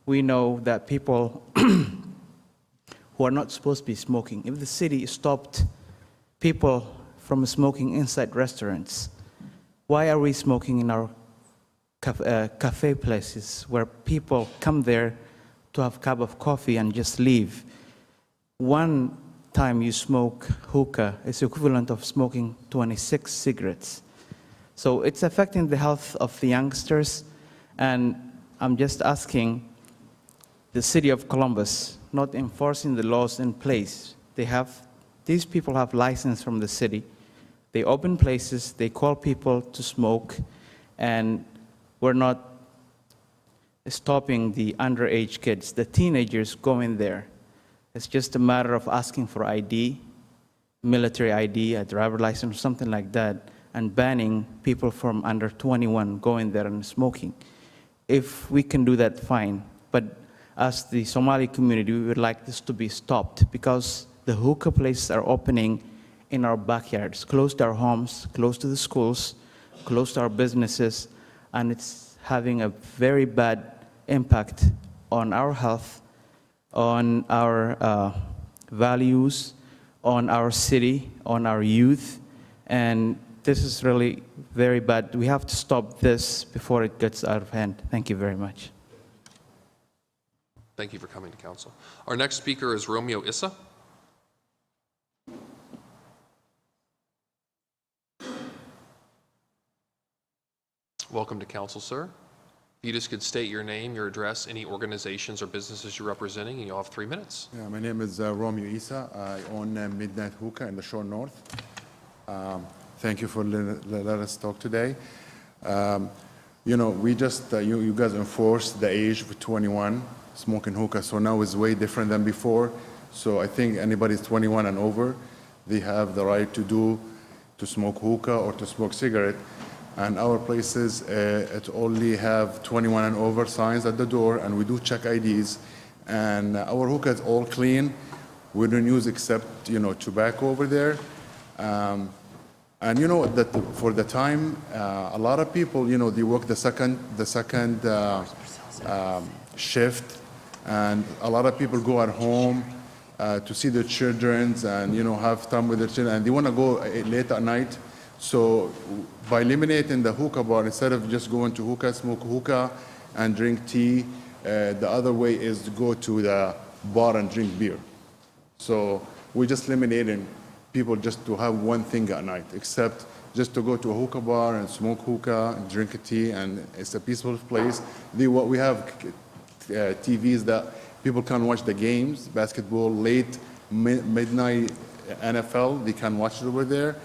We know that people who are not supposed to be smoking, if the city stopped people from smoking inside restaurants, why are we smoking in our cafe places where people come there to have a cup of coffee and just leave? One time you smoke hookah is equivalent of smoking 26 cigarettes. So it's affecting the health of the youngsters, and I'm just asking the city of Columbus not enforcing the laws in place. These people have license from the city. They open places, they call people to smoke, and we're not stopping the underage kids, the teenagers going there. It's just a matter of asking for ID, military ID, a driver license, or something like that, and banning people from under 21 going there and smoking. If we can do that, fine. But as the Somali community, we would like this to be stopped, because the hookah places are opening in our backyards, close to our homes, close to the schools, close to our businesses, and it's having a very bad impact on our health, on our values, on our city, on our youth, and this is really very bad. We have to stop this before it gets out of hand. Thank you very much. Thank you for coming to council. Our next speaker is Romeo Issa. Welcome to council, sir. If you just could state your name, your address, any organizations or businesses you're representing, and you'll have 3 minutes. Yeah, my name is Romeo Issa. I own Midnight Hookah in the Shore North. Thank you for letting us talk today. You know, we just, you guys enforced the age of 21 smoking hookah, so now it's way different than before. So I think anybody's 21 and over, they have the right to smoke hookah or to smoke cigarette. And our places, it only have 21 and over signs at the door, and we do check IDs. And our hookah is all clean. We don't use except, you know, tobacco over there. And you know that for the time, a lot of people, you know, they work the second shift, and a lot of people go at home to see their children and, you know, have time with their children, and they want to go late at night. So by eliminating the hookah bar, instead of just going to hookah, smoke hookah and drink tea, the other way is to go to the bar and drink beer. So we're just eliminating people just to have one thing at night, except just to go to a hookah bar and smoke hookah and drink a tea, and it's a peaceful place. We have TVs that people can watch the games, basketball, late midnight NFL, they can watch it over there.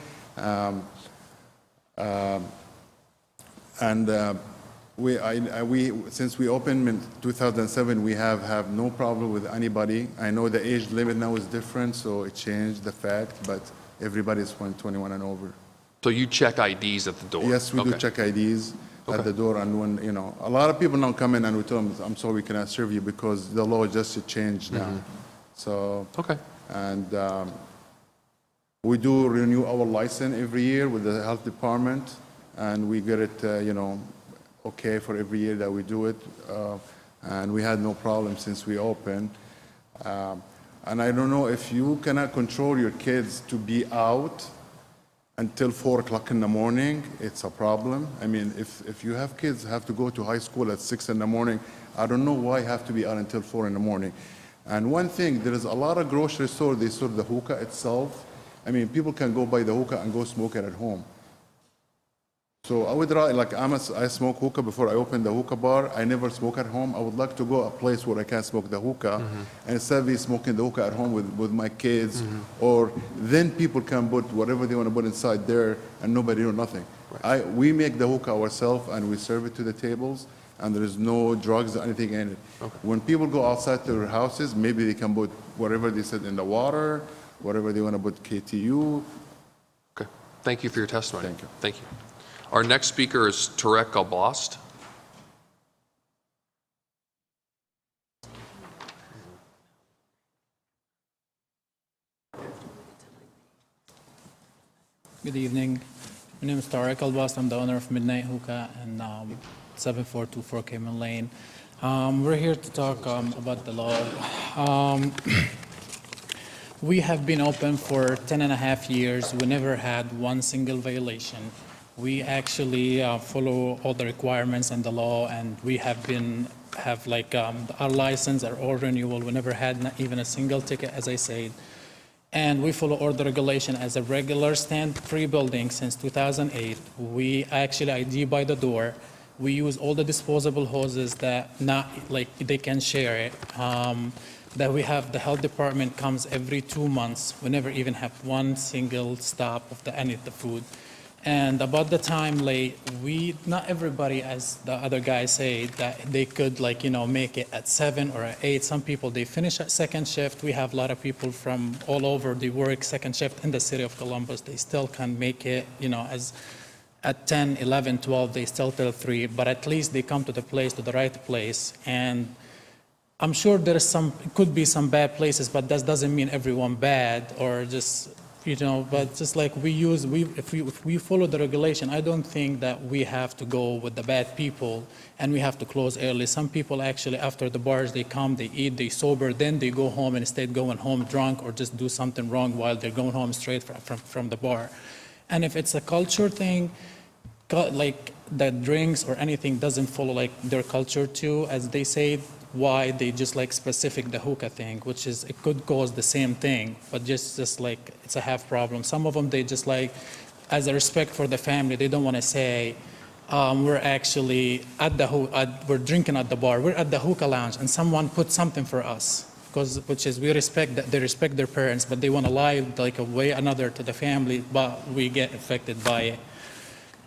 Since we opened in 2007, we have no problem with anybody. I know the age limit now is different, so it changed the fact, but everybody's 21 and over. So you check IDs at the door? Yes, we do check IDs at the door, and when, you know, a lot of people now come in and we tell them, I'm sorry, we cannot serve you because the law just changed now. So, and we do renew our license every year with the health department, and we get it, you know, okay for every year that we do it, and we had no problem since we opened. And I don't know if you cannot control your kids to be out until 4 o'clock in the morning, it's a problem. I mean, if you have kids have to go to high school at 6 in the morning, I don't know why have to be out until 4 in the morning. And one thing, there is a lot of grocery stores, they serve the hookah itself. I mean, people can go buy the hookah and go smoke it at home. So I would rather, like I smoke hookah before I open the hookah bar. I never smoke at home. I would like to go a place where I can smoke the hookah, and instead of me smoking the hookah at home with my kids, or then people can put whatever they want to put inside there, and nobody knows nothing. We make the hookah ourselves, and we serve it to the tables, and there is no drugs or anything in it. When people go outside to their houses, maybe they can put whatever they said in the water, whatever they want to put KTU. Okay. Thank you for your testimony. Thank you. Thank you. Our next speaker is Tarek Albost. Good evening. My name is Tarek Albost. I'm the owner of Midnight Hookah and 7424 Cayman Lane. We're here to talk about the law. We have been open for 10.5 years. We never had one single violation. We actually follow all the requirements and the law, and we have our license, our all renewal. We never had not even a single ticket, as I said. And we follow all the regulation as a regular stand-free building since 2008. We actually ID by the door. We use all the disposable hoses that they can share it. That we have the health department comes every 2 months. We never even have one single stop of the food. And about the time late, not everybody, as the other guy said, that they could make it at 7 or at 8. Some people, they finish at second shift. We have a lot of people from all over, they work second shift in the city of Columbus. They still can make it, as at 10, 11, 12, they still till 3, but at least they come to the right place. And I'm sure could be some bad places, but that doesn't mean everyone bad or just, but just like if we follow the regulation, I don't think that we have to go with the bad people and we have to close early. Some people actually, after the bars, they come, they eat, they sober, then they go home and instead going home drunk or just do something wrong while they're going home straight from the bar. And if it's a culture thing, like the drinks or anything doesn't follow like their culture too, as they say, why they just specific the hookah thing, which is it could cause the same thing, but just like it's a half problem. Some of them, they just as a respect for the family, they don't want to say we're actually we're drinking at the bar, we're at the hookah lounge, and someone put something for us, which is we respect that they respect their parents, but they want to lie like a way another to the family, but we get affected by it.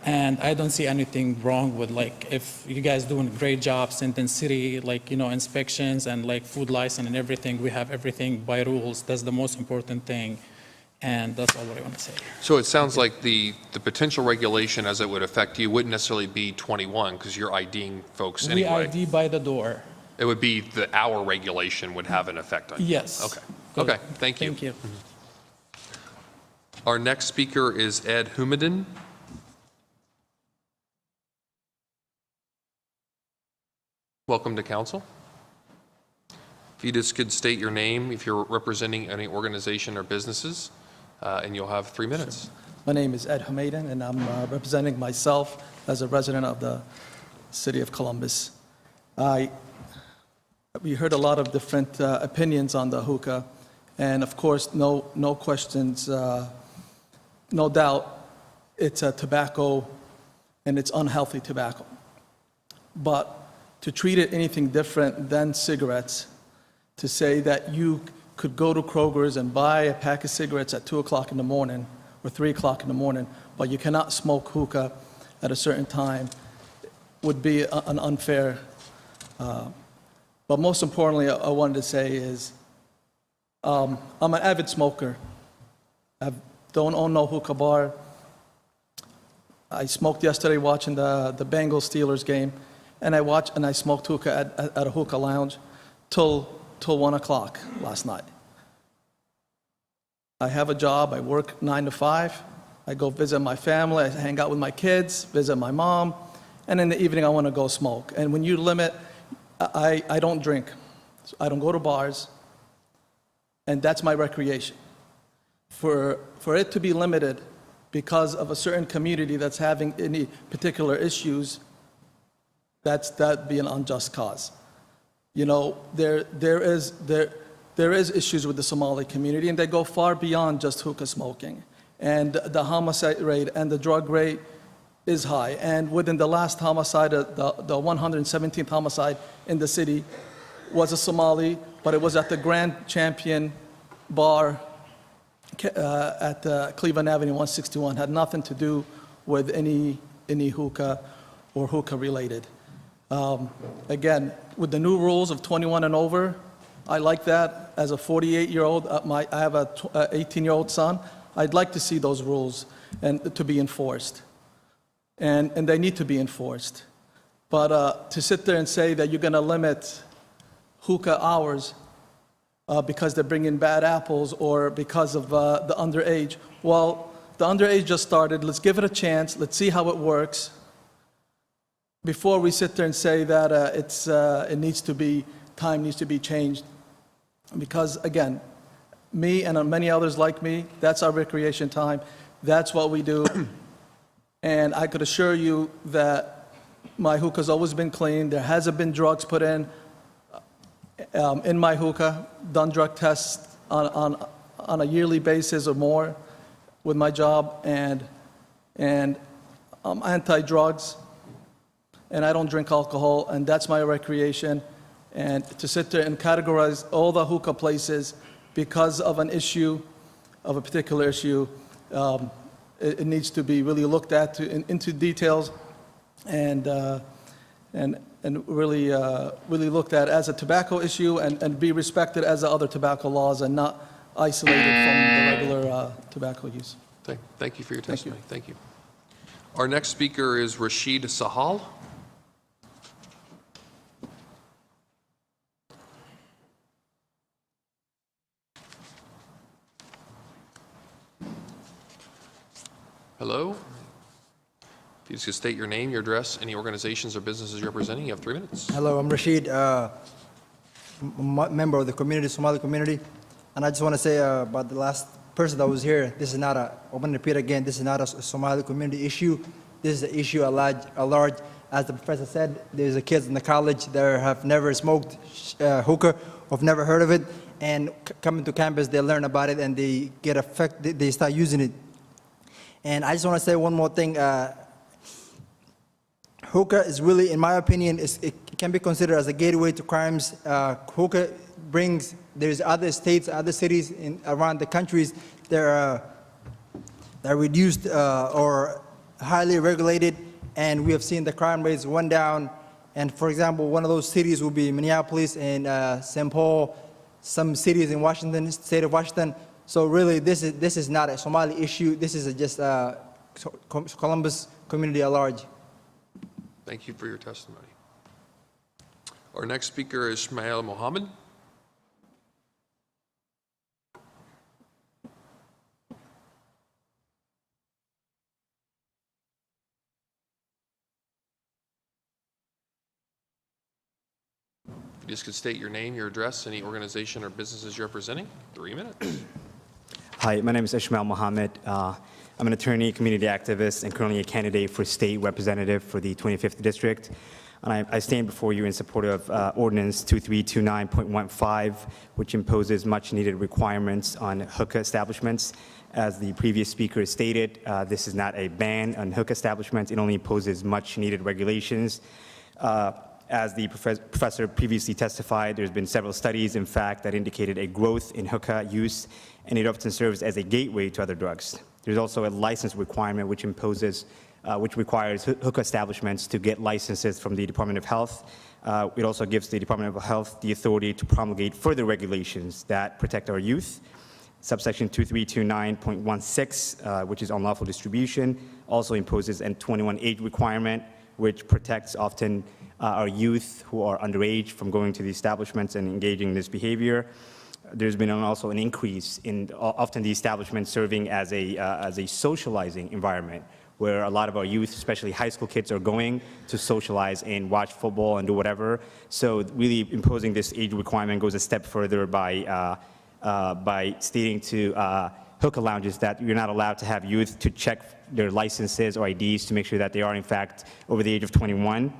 And I don't see anything wrong with if you guys doing a great job, Sinton City, inspections and food license and everything. We have everything by rules. That's the most important thing. And that's all what I want to say. So it sounds like the potential regulation as it would affect you wouldn't necessarily be 21 because you're IDing folks anyway. We ID by the door. It would be our regulation would have an effect on you. Yes. Okay. Good. Okay. Thank you. Thank you. Our next speaker is Ed Humadin. Welcome to council. If you just could state your name, if you're representing any organization or businesses, and you'll have 3 minutes. Sure. My name is Ed Humadin, and I'm representing myself as a resident of the city of Columbus. We heard a lot of different opinions on the hookah, and of course, no questions, no doubt, it's a tobacco and it's unhealthy tobacco. But to treat it anything different than cigarettes, to say that you could go to Kroger's and buy a pack of cigarettes at 2 o'clock in the morning or 3 o'clock in the morning, but you cannot smoke hookah at a certain time, would be an unfair. But most importantly, I wanted to say is, I'm an avid smoker. I don't own no hookah bar. I smoked yesterday watching the Bengals Steelers game, and I smoked hookah at a hookah lounge till 1 o'clock last night. I have a job. I work 9 to 5. I go visit my family. I hang out with my kids, visit my mom, and in the evening I want to go smoke. And when you limit, I don't drink. I don't go to bars, and that's my recreation. For it to be limited because of a certain community that's having any particular issues, that'd be an unjust cause. You know, there is issues with the Somali community, and they go far beyond just hookah smoking. And the homicide rate and the drug rate is high. And within the last homicide, the 117th homicide in the city was a Somali, but it was at the Grand Champion Bar at Cleveland Avenue 161. Had nothing to do with any hookah or hookah related. Again, with the new rules of 21 and over, I like that. As a 48-year-old, I have a 18-year-old son. I'd like to see those rules and to be enforced. And they need to be enforced. But to sit there and say that you're going to limit hookah hours because they're bringing bad apples or because of the underage, well, the underage just started. Let's give it a chance. Let's see how it works before we sit there and say that time needs to be changed. Because again, me and many others like me, that's our recreation time. That's what we do. And I could assure you that my hookah's always been clean. There hasn't been drugs put in my hookah, done drug tests on a yearly basis or more with my job, and I'm anti-drugs, and I don't drink alcohol, and that's my recreation. And to sit there and categorize all the hookah places because of an issue, of a particular issue, it needs to be really looked at into details and really looked at as a tobacco issue and be respected as the other tobacco laws and not isolated from the regular tobacco use. Thank you for your testimony. Thank you. Our next speaker is Rashid Sahal. Hello. If you just state your name, your address, any organizations or businesses you're representing, you have 3 minutes. Hello, I'm Rashid, member of the community, Somali community. And I just want to say about the last person that was here, this is not I'm going to repeat again, this is not a Somali community issue. This is an issue at large. As the professor said, there's kids in the college that have never smoked hookah, or have never heard of it, and coming to campus, they learn about it and they get affected, they start using it. And I just want to say one more thing. Hookah is really, in my opinion, it can be considered as a gateway to crimes. Hookah brings, there's other states, other cities around the countries that are reduced or highly regulated, and we have seen the crime rates went down. And for example, one of those cities will be Minneapolis and St. Paul, some cities in Washington, state of Washington. So really, this is not a Somali issue. This is just Columbus community at large. Thank you for your testimony. Our next speaker is Ismail Mohammed. If you just could state your name, your address, any organization or businesses you're representing, 3 minutes. Hi, my name is Ismail Mohammed. I'm an attorney, community activist, and currently a candidate for state representative for the 25th District. And I stand before you in support of Ordinance 2329.15, which imposes much-needed requirements on hookah establishments. As the previous speaker stated, this is not a ban on hookah establishments. It only imposes much needed regulations. As the professor previously testified, there's been several studies, in fact, that indicated a growth in hookah use, and it often serves as a gateway to other drugs. There's also a license requirement which requires hookah establishments to get licenses from the Department of Health. It also gives the Department of Health the authority to promulgate further regulations that protect our youth. Subsection 2329.16, which is unlawful distribution, also imposes a 21 age requirement, which protects often our youth who are underage from going to the establishments and engaging in this behavior. There's been also an increase in often the establishments serving as a socializing environment, where a lot of our youth, especially high school kids, are going to socialize and watch football and do whatever. So really imposing this age requirement goes a step further by stating to hookah lounges that you're not allowed to have youth to check their licenses or IDs to make sure that they are in fact over the age of 21.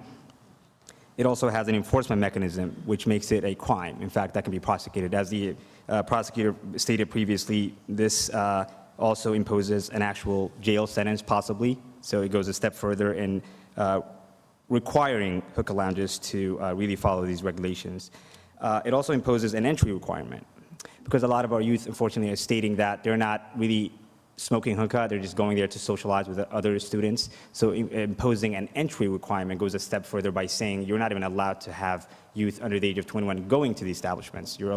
It also has an enforcement mechanism which makes it a crime. In fact, that can be prosecuted. As the prosecutor stated previously, this also imposes an actual jail sentence possibly. So it goes a step further in requiring hookah lounges to really follow these regulations. It also imposes an entry requirement, because a lot of our youth, unfortunately, are stating that they're not really smoking hookah, they're just going there to socialize with the other students. So imposing an entry requirement goes a step further by saying you're not even allowed to have youth under the age of 21 going to the establishments. You're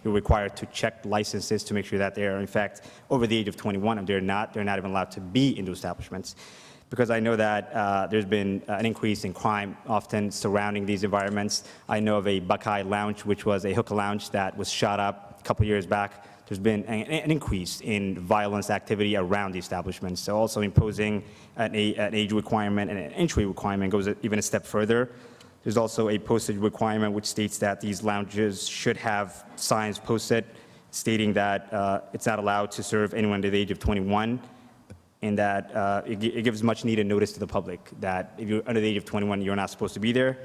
required to check licenses to make sure that they are in fact over the age of 21. If they're not even allowed to be in those establishments. Because I know that there's been an increase in crime often surrounding these environments. I know of a Buckeye Lounge, which was a hookah lounge that was shot up a couple years back. There's been an increase in violence activity around the establishments. So also imposing an age requirement and an entry requirement goes even a step further. There's also a postage requirement which states that these lounges should have signs posted stating that it's not allowed to serve anyone under the age of 21, and that it gives much needed notice to the public that if you're under the age of 21, you're not supposed to be there.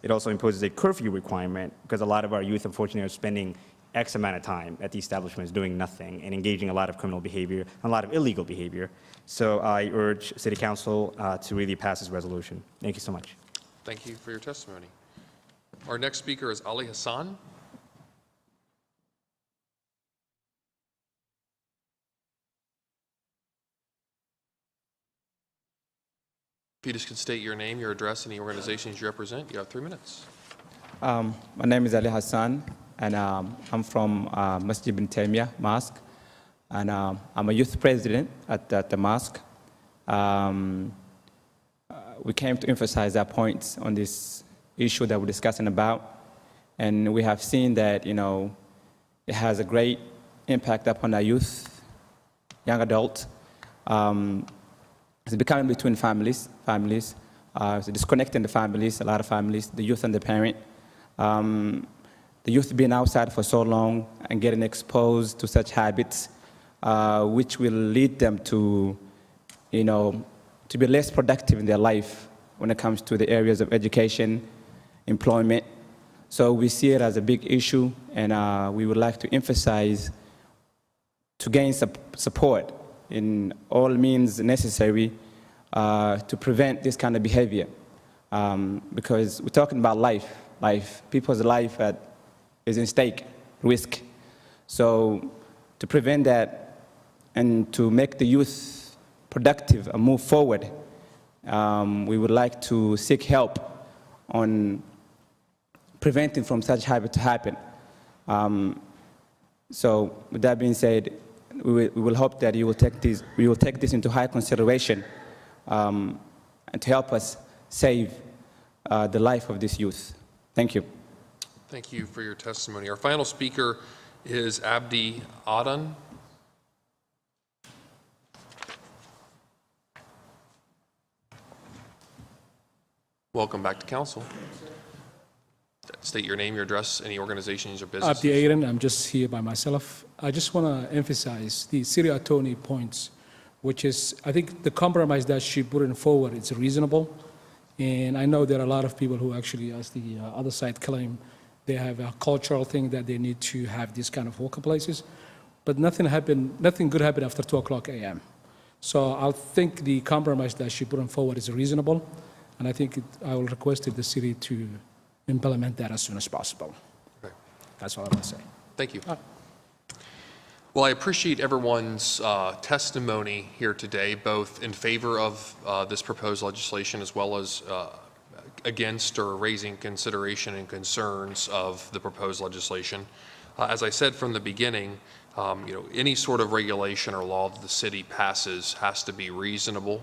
It also imposes a curfew requirement, because a lot of our youth, unfortunately, are spending X amount of time at the establishments doing nothing and engaging a lot of criminal behavior, a lot of illegal behavior. So I urge City Council to really pass this resolution. Thank you so much. Thank you for your testimony. Our next speaker is Ali Hassan. If you just can state your name, your address, and the organizations you represent, you have 3 minutes. My name is Ali Hassan, and I'm from Masjid bin Taymiyyah Mosque, and I'm a youth president at the mosque. We came to emphasize our points on this issue that we're discussing about, and we have seen that, you know, it has a great impact upon our youth, young adults. It's becoming between families. It's disconnecting the families, a lot of families, the youth and the parent. The youth being outside for so long and getting exposed to such habits, which will lead them to, you know, to be less productive in their life when it comes to the areas of education, employment. So we see it as a big issue, and we would like to emphasize to gain support in all means necessary to prevent this kind of behavior. Because we're talking about life, people's life is in stake, risk. So to prevent that and to make the youth productive and move forward, we would like to seek help on preventing from such habit to happen. So with that being said, we will hope that you will take this into high consideration and to help us save the life of this youth. Thank you. Thank you for your testimony. Our final speaker is Abdi Adan. Welcome back to council. State your name, your address, any organizations or businesses. Abdi Adan, I'm just here by myself. I just want to emphasize the city attorney points, which is, I think the compromise that she put in forward is reasonable. And I know there are a lot of people who actually, as the other side claim, they have a cultural thing that they need to have these kind of hookah places. but nothing good happened after 2 o'clock a.m. So I think the compromise that she put forward is reasonable, and I think I will request the city to implement that as soon as possible. Okay. That's all I want to say. Thank you. Well, I appreciate everyone's testimony here today, both in favor of this proposed legislation as well as against or raising consideration and concerns of the proposed legislation. As I said from the beginning, any sort of regulation or law that the city passes has to be reasonable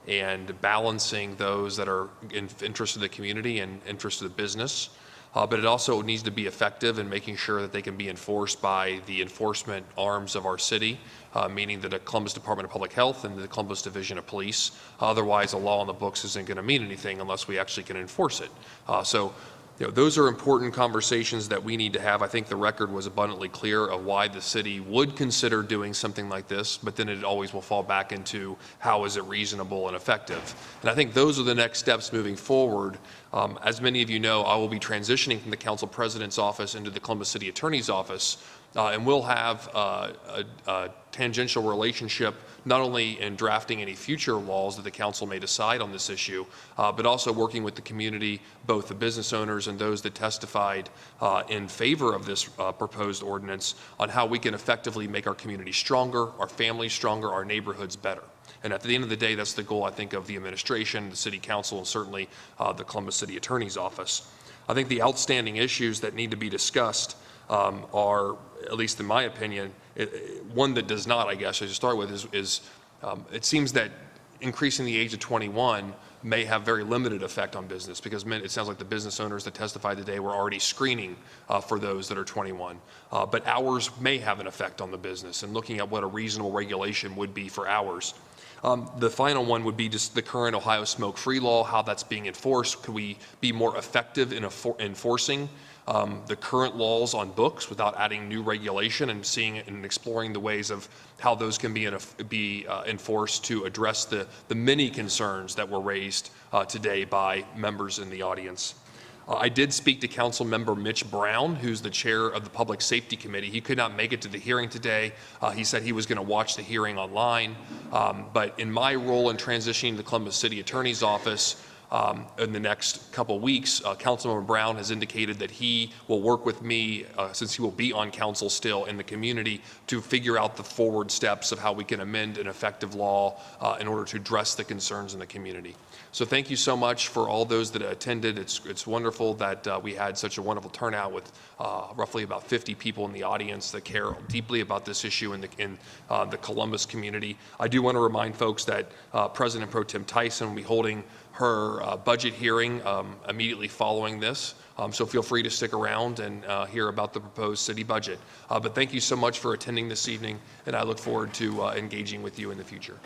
and balancing those that are in interest of the community and interest of the business. But it also needs to be effective in making sure that they can be enforced by the enforcement arms of our city, meaning the Columbus Department of Public Health and the Columbus Division of Police. Otherwise, a law on the books isn't going to mean anything unless we actually can enforce it. So those are important conversations that we need to have. I think the record was abundantly clear of why the city would consider doing something like this, but then it always will fall back into how is it reasonable and effective. And I think those are the next steps moving forward. As many of you know, I will be transitioning from the council president's office into the Columbus City Attorney's office, and we'll have a tangential relationship not only in drafting any future laws that the council may decide on this issue, but also working with the community, both the business owners and those that testified in favor of this proposed ordinance, on how we can effectively make our community stronger, our families stronger, our neighborhoods better. And at the end of the day, that's the goal, I think, of the administration, the city council, and certainly the Columbus City Attorney's office. I think the outstanding issues that need to be discussed are, at least in my opinion, one that does not, I guess, I should start with, is it seems that increasing the age of 21 may have very limited effect on business, because it sounds like the business owners that testified today were already screening for those that are 21. But hours may have an effect on the business, and looking at what a reasonable regulation would be for hours. The final one would be just the current Ohio smoke-free law, how that's being enforced. Could we be more effective in enforcing the current laws on books without adding new regulation, and seeing and exploring the ways of how those can be enforced to address the many concerns that were raised today by members in the audience. I did speak to Council Member Mitch Brown, who's the chair of the Public Safety Committee. He could not make it to the hearing today. He said he was going to watch the hearing online. But in my role in transitioning to the Columbus City Attorney's office in the next couple of weeks, Councilmember Brown has indicated that he will work with me, since he will be on council still in the community, to figure out the forward steps of how we can amend an effective law in order to address the concerns in the community. So thank you so much for all those that attended. It's wonderful that we had such a wonderful turnout with roughly about 50 people in the audience that care deeply about this issue in the Columbus community. I do want to remind folks that President Pro Tem Tyson will be holding her budget hearing immediately following this. So feel free to stick around and hear about the proposed city budget. But thank you so much for attending this evening, and I look forward to engaging with you in the future.